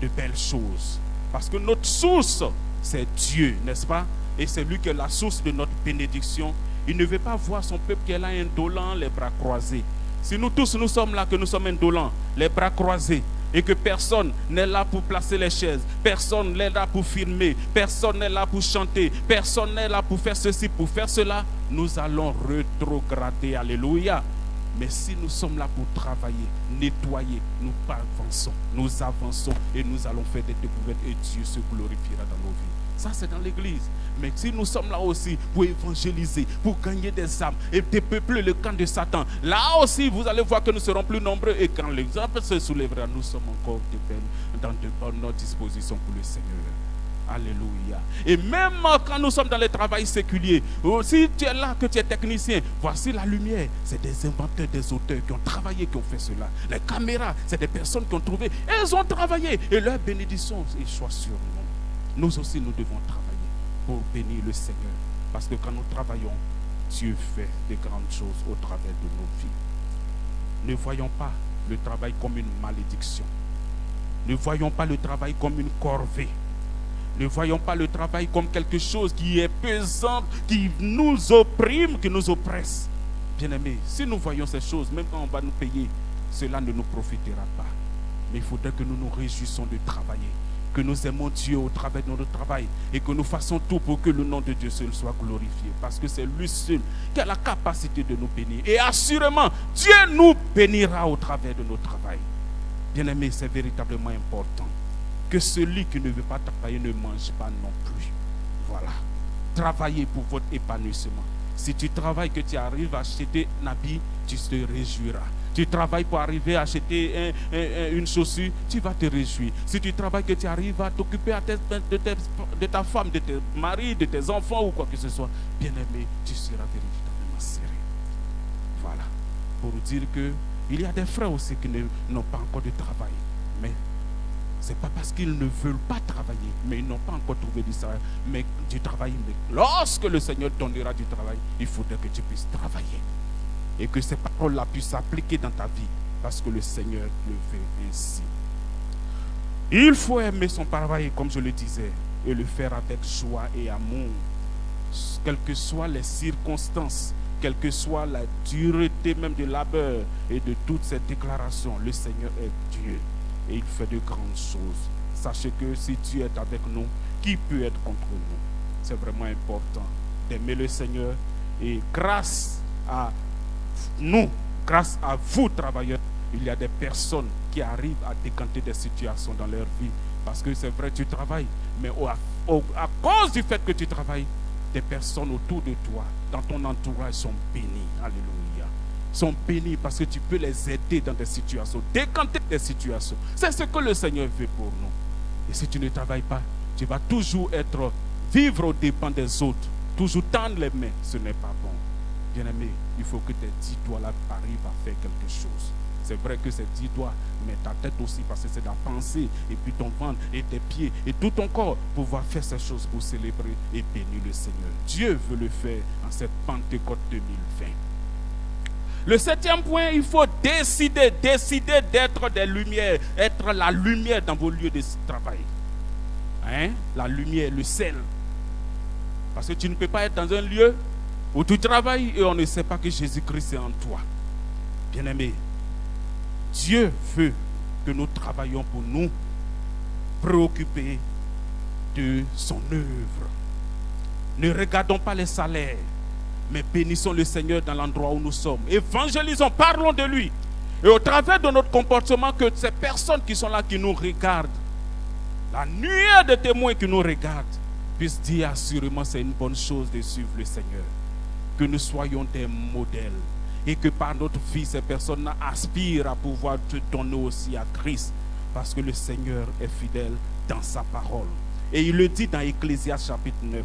de belles choses. Parce que notre source, c'est Dieu, n'est-ce pas? Et c'est lui qui est la source de notre bénédiction. Il ne veut pas voir son peuple qui est là indolent, les bras croisés. Si nous tous nous sommes là, que nous sommes indolents, les bras croisés, et que personne n'est là pour placer les chaises, personne n'est là pour filmer, personne n'est là pour chanter, personne n'est là pour faire ceci, pour faire cela, nous allons rétrograder. Alléluia. Mais si nous sommes là pour travailler, nettoyer, nous avançons et nous allons faire des découvertes et Dieu se glorifiera dans nos vies. Ça, c'est dans l'église. Mais si nous sommes là aussi pour évangéliser, pour gagner des âmes et dépeupler le camp de Satan, là aussi, vous allez voir que nous serons plus nombreux. Et quand l'exemple se soulèvera, nous sommes encore dans de bonnes dispositions pour le Seigneur. Alléluia. Et même quand nous sommes dans le travail séculier, si tu es là, que tu es technicien, voici la lumière. C'est des inventeurs, des auteurs qui ont travaillé, qui ont fait cela. Les caméras, c'est des personnes qui ont trouvé. Elles ont travaillé et leur bénédiction soit sur nous. Nous aussi, nous devons travailler. pour bénir le Seigneur. Parce que quand nous travaillons, Dieu fait de grandes choses au travers de nos vies. Ne voyons pas le travail comme une malédiction. Ne voyons pas le travail comme une corvée. Ne voyons pas le travail comme quelque chose qui est pesant, qui nous opprime, qui nous oppresse. Bien-aimés, si nous voyons ces choses, même quand on va nous payer, cela ne nous profitera pas. Mais il faudrait que nous nous réjouissons de travailler, que nous aimons Dieu au travers de notre travail et que nous fassons tout pour que le nom de Dieu seul soit glorifié. Parce que c'est lui seul qui a la capacité de nous bénir. Et assurément, Dieu nous bénira au travers de notre travail. Bien-aimés, c'est véritablement important que celui qui ne veut pas travailler ne mange pas non plus. Voilà. Travaillez pour votre épanouissement. Si tu travailles, que tu arrives à acheter un habit, tu te réjouiras. Tu travailles pour arriver à acheter une chaussure, tu vas te réjouir. Si tu travailles, que tu arrives à t'occuper de ta femme, de tes maris, de tes enfants ou quoi que ce soit, bien aimé, tu seras véritablement serré. Voilà. Pour dire qu'il y a des frères aussi qui n'ont pas encore de travail. Mais ce n'est pas parce qu'ils ne veulent pas travailler, mais ils n'ont pas encore trouvé du travail. Mais lorsque le Seigneur donnera du travail, il faudrait que tu puisses travailler. Et que ces paroles-là puissent s'appliquer dans ta vie. Parce que le Seigneur le fait ainsi. Il faut aimer son travail, comme je le disais, et le faire avec joie et amour. Quelles que soient les circonstances, quelle que soit la dureté même de labeur et de toutes ces déclarations, le Seigneur est Dieu. Et il fait de grandes choses. Sachez que si Dieu est avec nous, qui peut être contre nous? C'est vraiment important d'aimer le Seigneur. Et grâce à nous, grâce à vous travailleurs, il y a des personnes qui arrivent à décanter des situations dans leur vie. Parce que c'est vrai, tu travailles, mais à cause du fait que tu travailles, des personnes autour de toi, dans ton entourage, sont bénies. Alléluia. Sont bénis parce que tu peux les aider dans des situations, décanter des situations. C'est ce que le Seigneur veut pour nous. Et si tu ne travailles pas, tu vas toujours vivre aux dépens des autres, toujours tendre les mains. Ce n'est pas bon. Bien-aimé, il faut que tes 10 doigts-là arrivent à faire quelque chose. C'est vrai que ces 10 doigts, mais ta tête aussi, parce que c'est la pensée, et puis ton ventre, et tes pieds, et tout ton corps, pouvoir faire ces choses pour célébrer et bénir le Seigneur. Dieu veut le faire en cette Pentecôte 2020. Le 7e point, il faut décider d'être des lumières, être la lumière dans vos lieux de travail. Hein? La lumière, le sel. Parce que tu ne peux pas être dans un lieu où tu travailles et on ne sait pas que Jésus-Christ est en toi. Bien-aimé, Dieu veut que nous travaillions pour nous préoccuper de son œuvre. Ne regardons pas les salaires, mais bénissons le Seigneur dans l'endroit où nous sommes. Évangélisons, parlons de lui. Et au travers de notre comportement, que ces personnes qui sont là, qui nous regardent, la nuée de témoins qui nous regardent, puissent dire assurément c'est une bonne chose de suivre le Seigneur. Que nous soyons des modèles. Et que par notre vie, ces personnes aspirent à pouvoir te donner aussi à Christ. Parce que le Seigneur est fidèle dans sa parole. Et il le dit dans Ecclésiaste chapitre 9.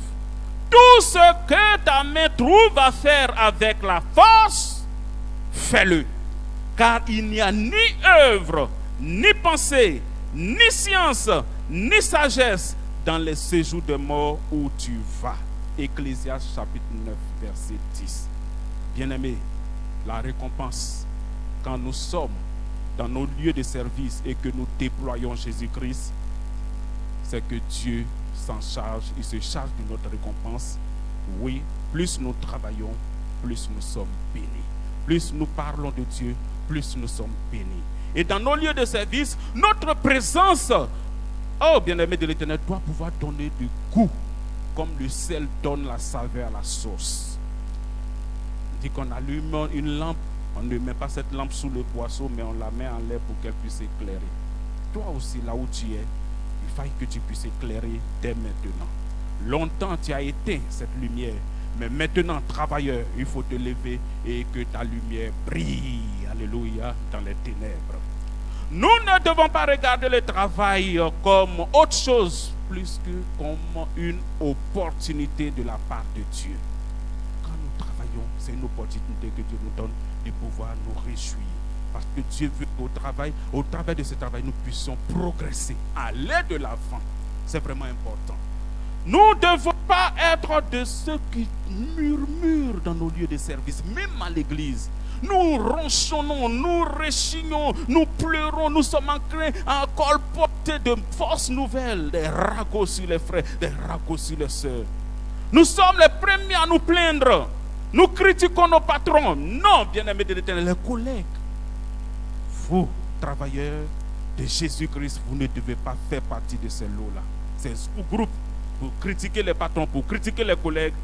Tout ce que ta main trouve à faire avec la force, fais-le. Car il n'y a ni œuvre, ni pensée, ni science, ni sagesse dans les séjours de mort où tu vas. Ecclésiaste chapitre 9, verset 10. Bien-aimés, la récompense, quand nous sommes dans nos lieux de service et que nous déployons Jésus-Christ, c'est que Dieu s'en charge, il se charge de notre récompense. Oui, plus nous travaillons, plus nous sommes bénis. Plus nous parlons de Dieu, plus nous sommes bénis. Et dans nos lieux de service, notre présence, oh bien-aimé de l'Éternel, doit pouvoir donner du goût, comme le sel donne la saveur à la sauce. On dit qu'on allume une lampe, on ne met pas cette lampe sous le boisseau, mais on la met en l'air pour qu'elle puisse éclairer. Toi aussi, là où tu es, il faille que tu puisses éclairer dès maintenant. Longtemps, tu as éteint cette lumière, mais maintenant, travailleur, il faut te lever et que ta lumière brille, alléluia, dans les ténèbres. Nous ne devons pas regarder le travail comme autre chose, plus que comme une opportunité de la part de Dieu. Quand nous travaillons, c'est une opportunité que Dieu nous donne de pouvoir nous réjouir. Parce que Dieu veut qu'au travail, au travers de ce travail, nous puissions progresser, aller de l'avant. C'est vraiment important. Nous devons pas être de ceux qui murmurent dans nos lieux de service, même à l'église. Nous ronchonnons, nous rechignons, nous pleurons, nous sommes enclins à colporter de fausses nouvelles, des ragots sur les frères, des ragots sur les sœurs. Nous sommes les premiers à nous plaindre. Nous critiquons nos patrons. Non, bien-aimés de l'Éternel, les collègues. Vous, travailleurs de Jésus-Christ, vous ne devez pas faire partie de ces lots-là. Ces sous-groupes pour critiquer les patrons, pour critiquer les collègues,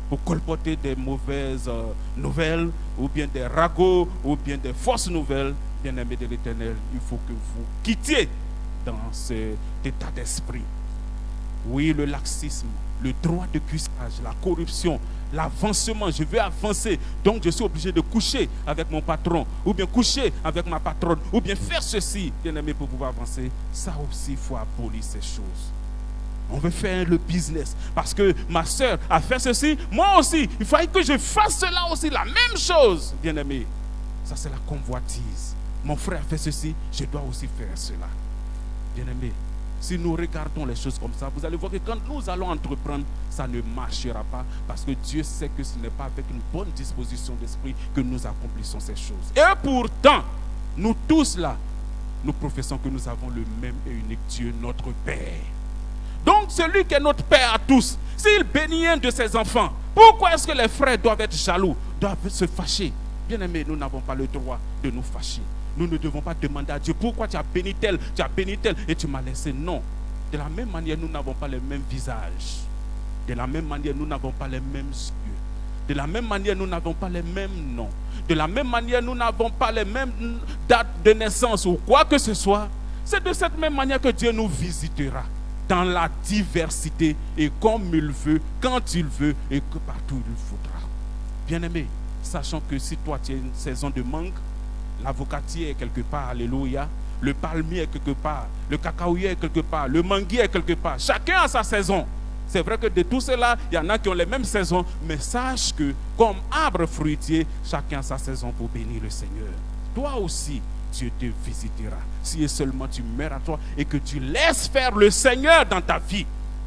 pour colporter des mauvaises nouvelles, ou bien des ragots, ou bien des fausses nouvelles. Bien-aimés de l'Éternel, il faut que vous quittiez dans cet état d'esprit. Oui, le laxisme, le droit de cuissage, la corruption, l'avancement, je veux avancer, donc je suis obligé de coucher avec mon patron, ou bien coucher avec ma patronne, ou bien faire ceci, bien aimé, pour pouvoir avancer. Ça aussi, il faut abolir ces choses. On veut faire le business, parce que ma soeur a fait ceci, moi aussi, il fallait que je fasse cela aussi, la même chose, bien aimé. Ça, c'est la convoitise. Mon frère a fait ceci, je dois aussi faire cela. Bien aimé, si nous regardons les choses comme ça, vous allez voir que quand nous allons entreprendre, ça ne marchera pas, parce que Dieu sait que ce n'est pas avec une bonne disposition d'esprit que nous accomplissons ces choses. Et pourtant, nous tous là, nous professons que nous avons le même et unique Dieu, notre Père. Donc celui qui est notre Père à tous, s'il bénit un de ses enfants, pourquoi est-ce que les frères doivent être jaloux, doivent se fâcher? Bien aimé, nous n'avons pas le droit de nous fâcher. Nous ne devons pas demander à Dieu pourquoi tu as béni tel et tu m'as laissé. Non. De la même manière, nous n'avons pas les mêmes visages. De la même manière, nous n'avons pas les mêmes yeux. De la même manière, nous n'avons pas les mêmes noms. De la même manière, nous n'avons pas les mêmes dates de naissance ou quoi que ce soit. C'est de cette même manière que Dieu nous visitera dans la diversité et comme il veut, quand il veut et que partout il faudra. Bien-aimé, sachant que si toi tu as une saison de mangue, l'avocatier est quelque part, alléluia. Le palmier est quelque part, le cacaoyer est quelque part, le manguier est quelque part. Chacun a sa saison. C'est vrai que de tout cela, il y en a qui ont les mêmes saisons, mais sache que comme arbre fruitier, chacun a sa saison pour bénir le Seigneur. Toi aussi, Dieu te visitera. Si seulement tu meurs à toi et que tu laisses faire le Seigneur dans ta vie,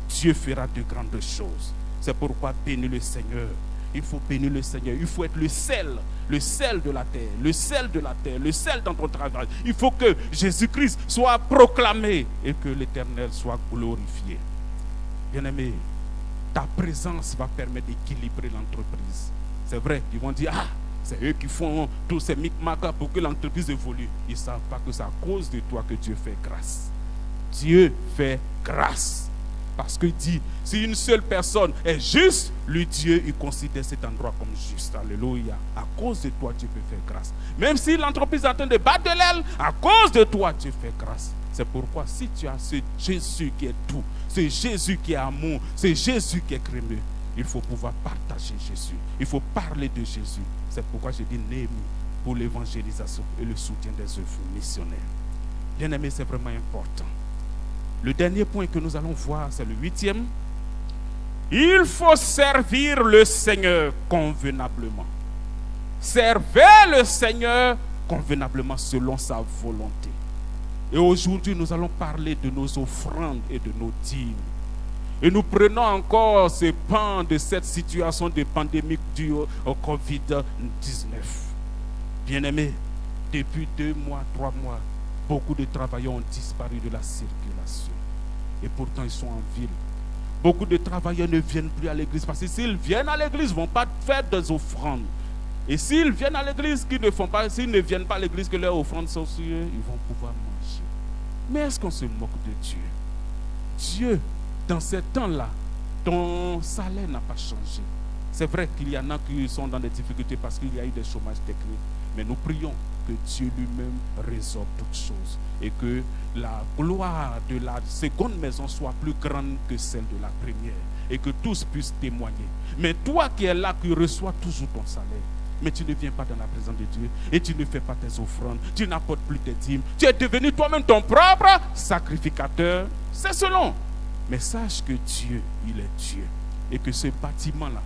Dieu fera de grandes choses. C'est pourquoi bénis le Seigneur. Il faut bénir le Seigneur. Il faut être le sel de la terre, le sel de la terre, le sel dans ton travail. Il faut que Jésus-Christ soit proclamé et que l'Éternel soit glorifié. Bien-aimé, ta présence va permettre d'équilibrer l'entreprise. C'est vrai, ils vont dire, ah, c'est eux qui font tous ces micmacs pour que l'entreprise évolue. Ils ne savent pas que c'est à cause de toi que Dieu fait grâce. Dieu fait grâce. Parce qu'il dit, si une seule personne est juste, lui Dieu, il considère cet endroit comme juste. Alléluia. À cause de toi, Dieu peut faire grâce. Même si l'entreprise est en train de battre de l'aile, à cause de toi, Dieu fait grâce. C'est pourquoi si tu as ce Jésus qui est tout, ce Jésus qui est amour, ce Jésus qui est crémeux, il faut pouvoir partager Jésus. Il faut parler de Jésus. C'est pourquoi j'ai dit Néhémie pour l'évangélisation et le soutien des œuvres missionnaires. Bien aimé, c'est vraiment important. Le dernier point que nous allons voir, c'est le 8e. Il faut servir le Seigneur convenablement. Servez le Seigneur convenablement selon sa volonté. Et aujourd'hui, nous allons parler de nos offrandes et de nos dîmes. Et nous prenons encore ce pan de cette situation de pandémie due au Covid-19. Bien-aimés, depuis 2 mois, 3 mois, beaucoup de travailleurs ont disparu de la circulation. Et pourtant, ils sont en ville. Beaucoup de travailleurs ne viennent plus à l'église parce que s'ils viennent à l'église, ils ne vont pas faire des offrandes. Et s'ils viennent à l'église, s'ils ne viennent pas à l'église, que leurs offrandes sont sur eux, ils vont pouvoir manger. Mais est-ce qu'on se moque de Dieu? Dieu, dans ces temps-là, ton salaire n'a pas changé. C'est vrai qu'il y en a qui sont dans des difficultés parce qu'il y a eu des chômages techniques. Mais nous prions que Dieu lui-même résolve toutes choses et que la gloire de la seconde maison soit plus grande que celle de la première et que tous puissent témoigner. Mais toi qui es là, qui reçois toujours ton salaire, mais tu ne viens pas dans la présence de Dieu et tu ne fais pas tes offrandes, tu n'apportes plus tes dîmes, tu es devenu toi-même ton propre sacrificateur, c'est selon. Mais sache que Dieu, il est Dieu et que ce bâtiment-là,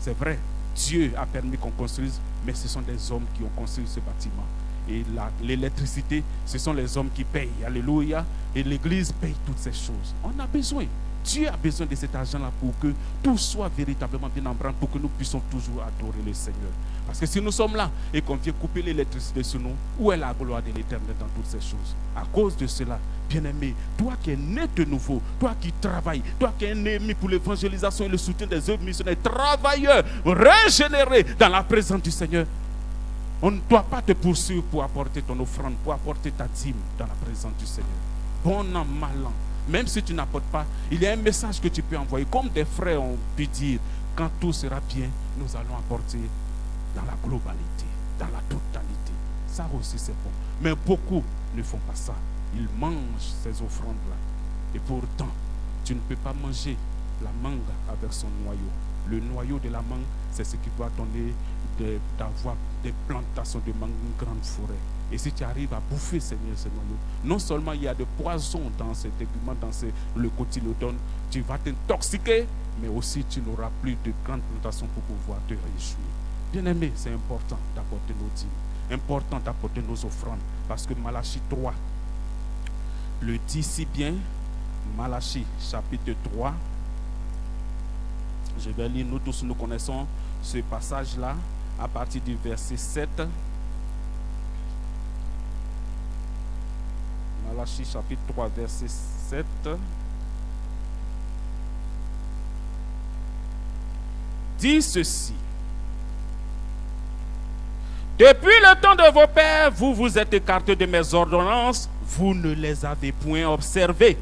c'est vrai, Dieu a permis qu'on construise, mais ce sont des hommes qui ont construit ce bâtiment. Et l'électricité, ce sont les hommes qui payent. Alléluia. Et l'église paye toutes ces choses. On a besoin Dieu a besoin de cet argent-là pour que tout soit véritablement bien en branle, pour que nous puissions toujours adorer le Seigneur. Parce que si nous sommes là et qu'on vient couper l'électricité sur nous, où est la gloire de l'Éternel dans toutes ces choses? À cause de cela, bien-aimé, toi qui es né de nouveau, toi qui travailles, toi qui es né pour l'évangélisation et le soutien des œuvres missionnaires, travailleurs, régénérés dans la présence du Seigneur, on ne doit pas te poursuivre pour apporter ton offrande, pour apporter ta dîme dans la présence du Seigneur. Bon an, mal an, même si tu n'apportes pas, il y a un message que tu peux envoyer. Comme des frères ont pu dire, quand tout sera bien, nous allons apporter dans la globalité, dans la totalité. Ça aussi c'est bon. Mais beaucoup ne font pas ça. Ils mangent ces offrandes-là. Et pourtant, tu ne peux pas manger la mangue avec son noyau. Le noyau de la mangue, c'est ce qui va donner d'avoir des plantations de mangue, une grande forêt. Et si tu arrives à bouffer ce noyau, non seulement il y a des poisons dans cet égument, dans le cotylédone, tu vas t'intoxiquer, mais aussi tu n'auras plus de grandes plantations pour pouvoir te réjouir. Bien-aimé, c'est important d'apporter nos dîmes, important d'apporter nos offrandes, parce que Malachie 3 le dit si bien. Malachie chapitre 3, je vais lire, nous tous nous connaissons ce passage-là à partir du verset 7. Malachie chapitre 3 verset 7. Dit ceci: depuis le temps de vos pères, vous vous êtes écartés de mes ordonnances, vous ne les avez point observées.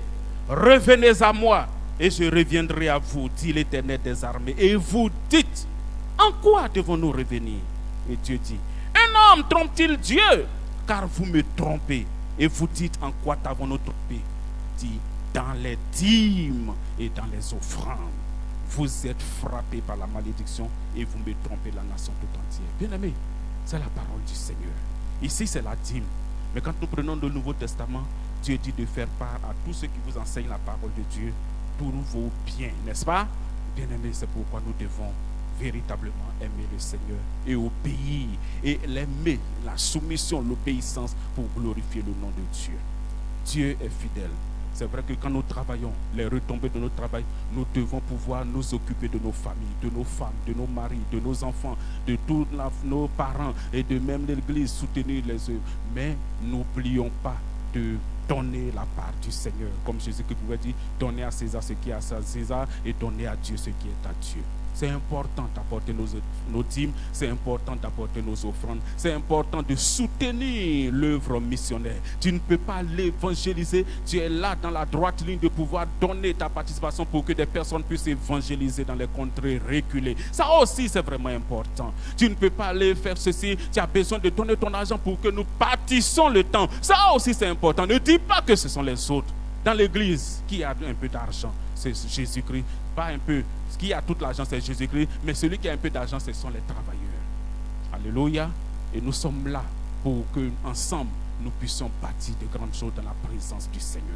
Revenez à moi et je reviendrai à vous, dit l'Éternel des armées. Et vous dites, en quoi devons-nous revenir? Et Dieu dit, un homme trompe-t-il Dieu? Car vous me trompez. Et vous dites, en quoi t'avons-nous trompé? Dit, dans les dîmes et dans les offrandes. Vous êtes frappés par la malédiction et vous me trompez, la nation tout entière. Bien-aimés, c'est la parole du Seigneur. Ici, c'est la dîme. Mais quand nous prenons le Nouveau Testament, Dieu dit de faire part à tous ceux qui vous enseignent la parole de Dieu, tous vos biens, n'est-ce pas? Bien-aimés, c'est pourquoi nous devons véritablement aimer le Seigneur et obéir, et l'aimer, la soumission, l'obéissance pour glorifier le nom de Dieu. Dieu est fidèle. C'est vrai que quand nous travaillons, les retombées de notre travail, nous devons pouvoir nous occuper de nos familles, de nos femmes, de nos maris, de nos enfants, de tous nos parents et de même l'Église, soutenir les œuvres. Mais n'oublions pas de donner la part du Seigneur. Comme Jésus qui pouvait dire, donner à César ce qui est à César et donner à Dieu ce qui est à Dieu. C'est important d'apporter nos dîmes, c'est important d'apporter nos offrandes, c'est important de soutenir l'œuvre missionnaire. Tu ne peux pas l'évangéliser, tu es là dans la droite ligne de pouvoir donner ta participation pour que des personnes puissent évangéliser dans les contrées reculées. Ça aussi c'est vraiment important. Tu ne peux pas aller faire ceci, tu as besoin de donner ton argent pour que nous bâtissons le temps. Ça aussi c'est important. Ne dis pas que ce sont les autres. Dans l'église, qui a un peu d'argent, c'est Jésus-Christ. Pas un peu. Qui a toute l'argent, c'est Jésus-Christ. Mais celui qui a un peu d'argent, ce sont les travailleurs. Alléluia. Et nous sommes là pour que ensemble nous puissions bâtir de grandes choses dans la présence du Seigneur.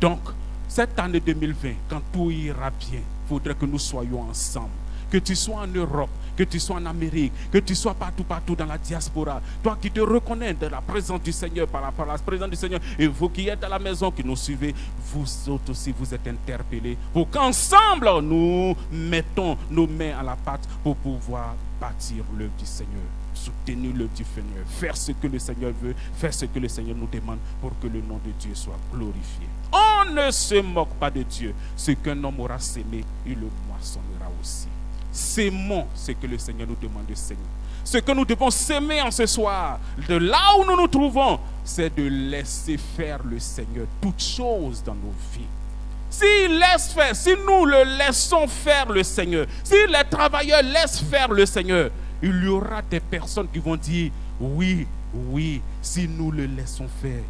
Donc, cette année 2020, quand tout ira bien, il faudrait que nous soyons ensemble. Que tu sois en Europe, que tu sois en Amérique, que tu sois partout dans la diaspora, toi qui te reconnais de la présence du Seigneur, par rapport à la présence du Seigneur, et vous qui êtes à la maison, qui nous suivez, vous autres aussi, vous êtes interpellés pour qu'ensemble, nous mettons nos mains à la pâte pour pouvoir bâtir l'œuvre du Seigneur, soutenir l'œuvre du Seigneur, faire ce que le Seigneur veut, faire ce que le Seigneur nous demande pour que le nom de Dieu soit glorifié. On ne se moque pas de Dieu. Ce qu'un homme aura sémé, il le moissonnera aussi. Sémons ce que le Seigneur nous demande de s'aimer. Ce que nous devons s'aimer en ce soir, de là où nous nous trouvons, c'est de laisser faire le Seigneur toutes choses dans nos vies. S'il laisse faire, si nous le laissons faire le Seigneur, si les travailleurs laissent faire le Seigneur, il y aura des personnes qui vont dire oui, si nous le laissons faire,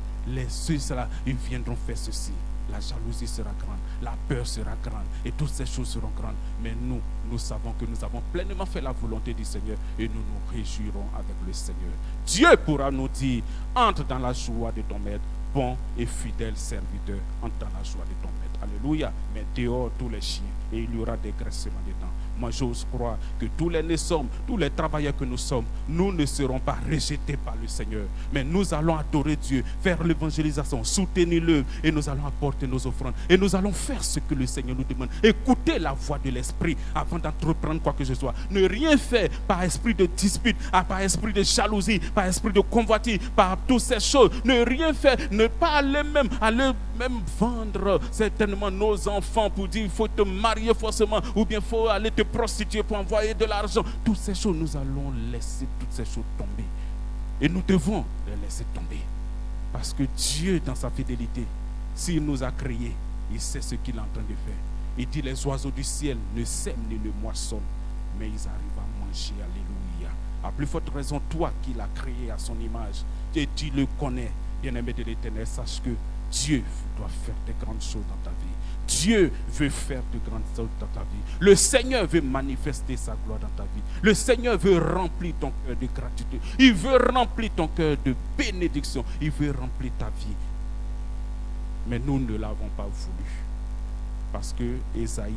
ceux-là, ils viendront faire ceci. La jalousie sera grande, la peur sera grande et toutes ces choses seront grandes. Mais nous savons que nous avons pleinement fait la volonté du Seigneur et nous nous réjouirons avec le Seigneur. Dieu pourra nous dire, entre dans la joie de ton maître, bon et fidèle serviteur, entre dans la joie de ton maître. Alléluia. Mais dehors tous les chiens, et il y aura des graissements des dents. Moi, j'ose croire que tous les nés sommes, tous les travailleurs que nous sommes, nous ne serons pas rejetés par le Seigneur. Mais nous allons adorer Dieu, faire l'évangélisation, soutenir l'œuvre et nous allons apporter nos offrandes. Et nous allons faire ce que le Seigneur nous demande. Écoutez la voix de l'Esprit avant d'entreprendre quoi que ce soit. Ne rien faire par esprit de dispute, par esprit de jalousie, par esprit de convoitise, par toutes ces choses. Ne rien faire, ne pas aller même vendre certainement nos enfants pour dire il faut te marier forcément ou bien il faut aller te prostituer pour envoyer de l'argent. Toutes ces choses, nous allons laisser toutes ces choses tomber. Et nous devons les laisser tomber. Parce que Dieu, dans sa fidélité, s'il nous a créés, il sait ce qu'il est en train de faire. Il dit les oiseaux du ciel ne sèment ni ne moissonnent, mais ils arrivent à manger. Alléluia. À plus forte raison, toi qui l'as créé à son image, et tu le connais, bien-aimé de l'Éternel, sache que Dieu doit faire de grandes choses dans ta vie. Dieu veut faire de grandes choses dans ta vie. Le Seigneur veut manifester sa gloire dans ta vie. Le Seigneur veut remplir ton cœur de gratitude. Il veut remplir ton cœur de bénédiction. Il veut remplir ta vie. Mais nous ne l'avons pas voulu. Parce que Ésaïe,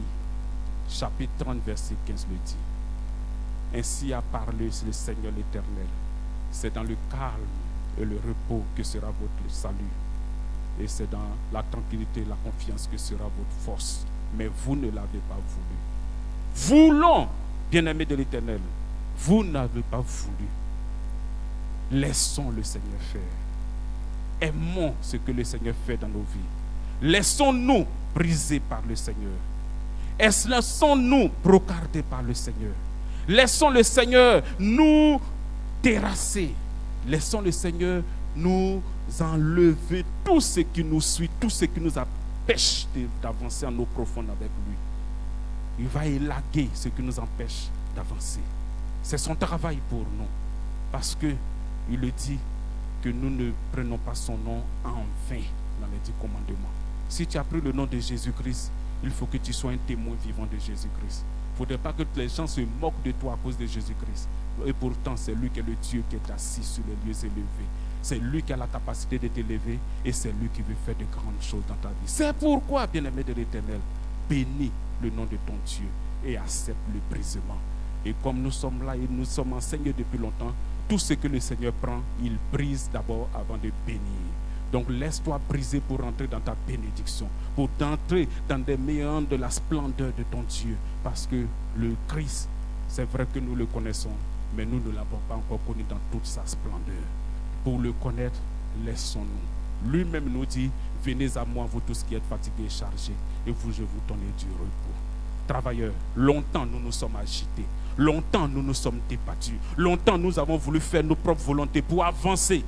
chapitre 30, verset 15 le dit. Ainsi a parlé le Seigneur l'Éternel. C'est dans le calme et le repos que sera votre salut. Et c'est dans la tranquillité et la confiance que sera votre force. Mais vous ne l'avez pas voulu. Voulons, bien-aimés de l'Éternel, vous n'avez pas voulu. Laissons le Seigneur faire. Aimons ce que le Seigneur fait dans nos vies. Laissons-nous briser par le Seigneur. Laissons-nous brocarder par le Seigneur. Laissons le Seigneur nous terrasser. Laissons le Seigneur nous enlever tout ce qui nous suit, tout ce qui nous empêche d'avancer en eau profonde avec lui. Il va élaguer ce qui nous empêche d'avancer. C'est son travail pour nous. Parce que il le dit que nous ne prenons pas son nom en vain dans les 10 commandements. Si tu as pris le nom de Jésus-Christ, il faut que tu sois un témoin vivant de Jésus-Christ. Il ne faudrait pas que les gens se moquent de toi à cause de Jésus-Christ. Et pourtant, c'est lui qui est le Dieu qui est assis sur les lieux élevés. C'est lui qui a la capacité de t'élever et c'est lui qui veut faire de grandes choses dans ta vie. C'est pourquoi, bien-aimé de l'Éternel, bénis le nom de ton Dieu et accepte le brisement. Et comme nous sommes là et nous sommes enseignés depuis longtemps, tout ce que le Seigneur prend, il brise d'abord avant de bénir. Donc laisse-toi briser pour entrer dans ta bénédiction, pour entrer dans des méandres de la splendeur de ton Dieu. Parce que le Christ, c'est vrai que nous le connaissons, mais nous ne l'avons pas encore connu dans toute sa splendeur. Pour le connaître, laissons-nous. Lui-même nous dit, venez à moi, vous tous qui êtes fatigués et chargés, et vous, je vous donnerai du repos. Travailleurs, longtemps nous nous sommes agités, longtemps nous nous sommes débattus, longtemps nous avons voulu faire nos propres volontés pour avancer.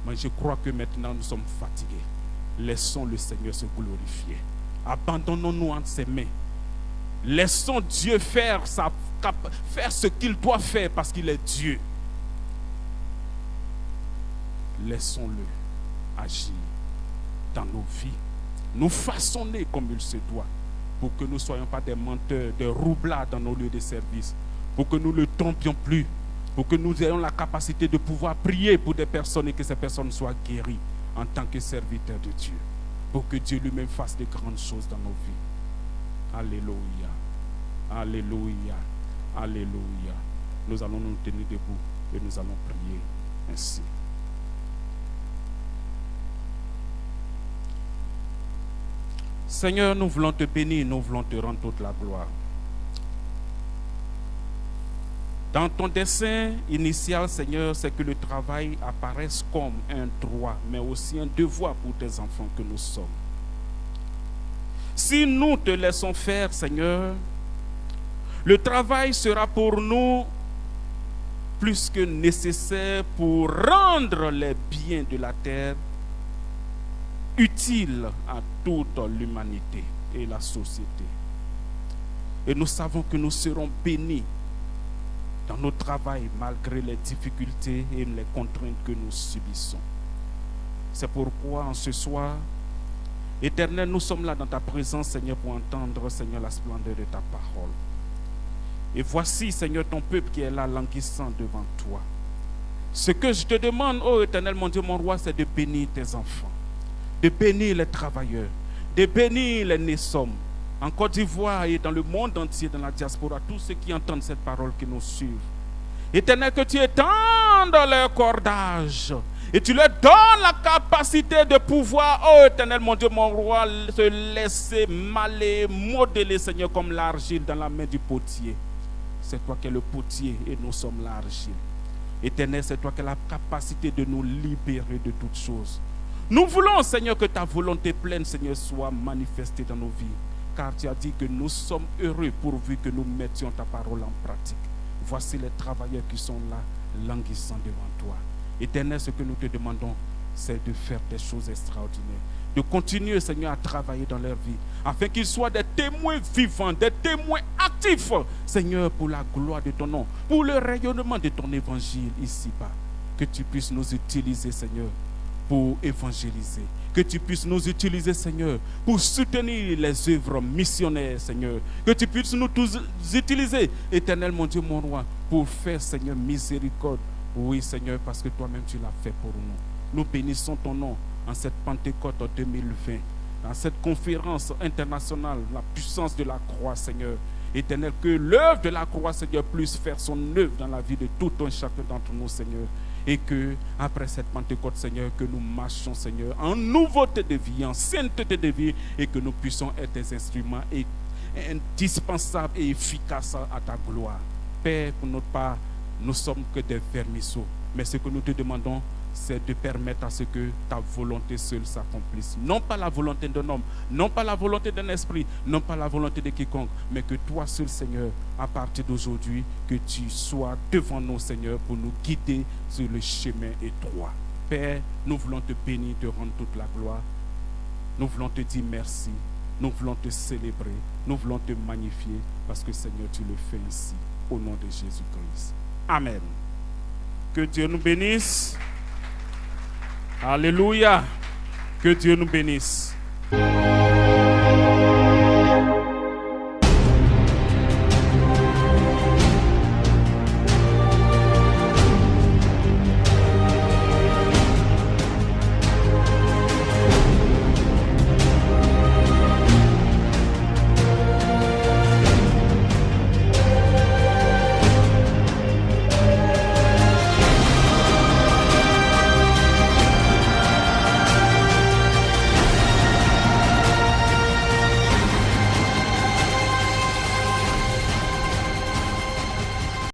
Mais je crois que maintenant nous sommes fatigués. Laissons le Seigneur se glorifier. Abandonnons-nous entre ses mains. Laissons Dieu faire ce qu'il doit faire parce qu'il est Dieu. Laissons-le agir dans nos vies, nous façonner comme il se doit, pour que nous ne soyons pas des menteurs, des roublards dans nos lieux de service, pour que nous ne le trompions plus, pour que nous ayons la capacité de pouvoir prier pour des personnes et que ces personnes soient guéries en tant que serviteurs de Dieu, pour que Dieu lui-même fasse de grandes choses dans nos vies. Alléluia, alléluia, alléluia. Nous allons nous tenir debout et nous allons prier ainsi. Seigneur, nous voulons te bénir, nous voulons te rendre toute la gloire. Dans ton dessein initial, Seigneur, c'est que le travail apparaisse comme un droit, mais aussi un devoir pour tes enfants que nous sommes. Si nous te laissons faire, Seigneur, le travail sera pour nous plus que nécessaire pour rendre les biens de la terre utiles à toute l'humanité et la société. Et nous savons que nous serons bénis dans notre travail malgré les difficultés et les contraintes que nous subissons. C'est pourquoi en ce soir, Éternel, nous sommes là dans ta présence, Seigneur, pour entendre, Seigneur, la splendeur de ta parole. Et voici, Seigneur, ton peuple qui est là, languissant devant toi. Ce que je te demande, ô Éternel, mon Dieu, mon roi, c'est de bénir tes enfants, de bénir les travailleurs, de bénir les nés-sommes, en Côte d'Ivoire et dans le monde entier, dans la diaspora, tous ceux qui entendent cette parole qui nous suivent. Éternel, que tu étendes leur cordage et tu leur donnes la capacité de pouvoir, oh Éternel, mon Dieu, mon roi, se laisser maler, modeler, Seigneur, comme l'argile dans la main du potier. C'est toi qui es le potier et nous sommes l'argile. Éternel, c'est toi qui as la capacité de nous libérer de toutes choses. Nous voulons, Seigneur, que ta volonté pleine, Seigneur, soit manifestée dans nos vies. Car tu as dit que nous sommes heureux pourvu que nous mettions ta parole en pratique. Voici les travailleurs qui sont là, languissant devant toi. Éternel, ce que nous te demandons, c'est de faire des choses extraordinaires. De continuer, Seigneur, à travailler dans leur vie, afin qu'ils soient des témoins vivants, des témoins actifs, Seigneur, pour la gloire de ton nom, pour le rayonnement de ton évangile ici-bas. Que tu puisses nous utiliser, Seigneur, pour évangéliser. Que tu puisses nous utiliser, Seigneur, pour soutenir les œuvres missionnaires, Seigneur. Que tu puisses nous tous utiliser, Éternel, mon Dieu, mon roi, pour faire, Seigneur, miséricorde. Oui, Seigneur, parce que toi-même, tu l'as fait pour nous. Nous bénissons ton nom en cette Pentecôte 2020, dans cette conférence internationale, la puissance de la croix, Seigneur. Éternel, que l'œuvre de la croix, Seigneur, puisse faire son œuvre dans la vie de tout un chacun d'entre nous, Seigneur. Et que, après cette Pentecôte, Seigneur, que nous marchions, Seigneur, en nouveauté de vie, en sainteté de vie, et que nous puissions être des instruments indispensables et efficaces à ta gloire. Père, pour notre part, nous sommes que des vermisseaux. Mais ce que nous te demandons, c'est de permettre à ce que ta volonté seule s'accomplisse. Non pas la volonté d'un homme, non pas la volonté d'un esprit, non pas la volonté de quiconque, mais que toi seul, Seigneur, à partir d'aujourd'hui, que tu sois devant nous, Seigneur, pour nous guider sur le chemin étroit. Père, nous voulons te bénir, te rendre toute la gloire. Nous voulons te dire merci. Nous voulons te célébrer. Nous voulons te magnifier parce que, Seigneur, tu le fais ici. Au nom de Jésus-Christ. Amen. Que Dieu nous bénisse. Alléluia. Que Dieu nous bénisse.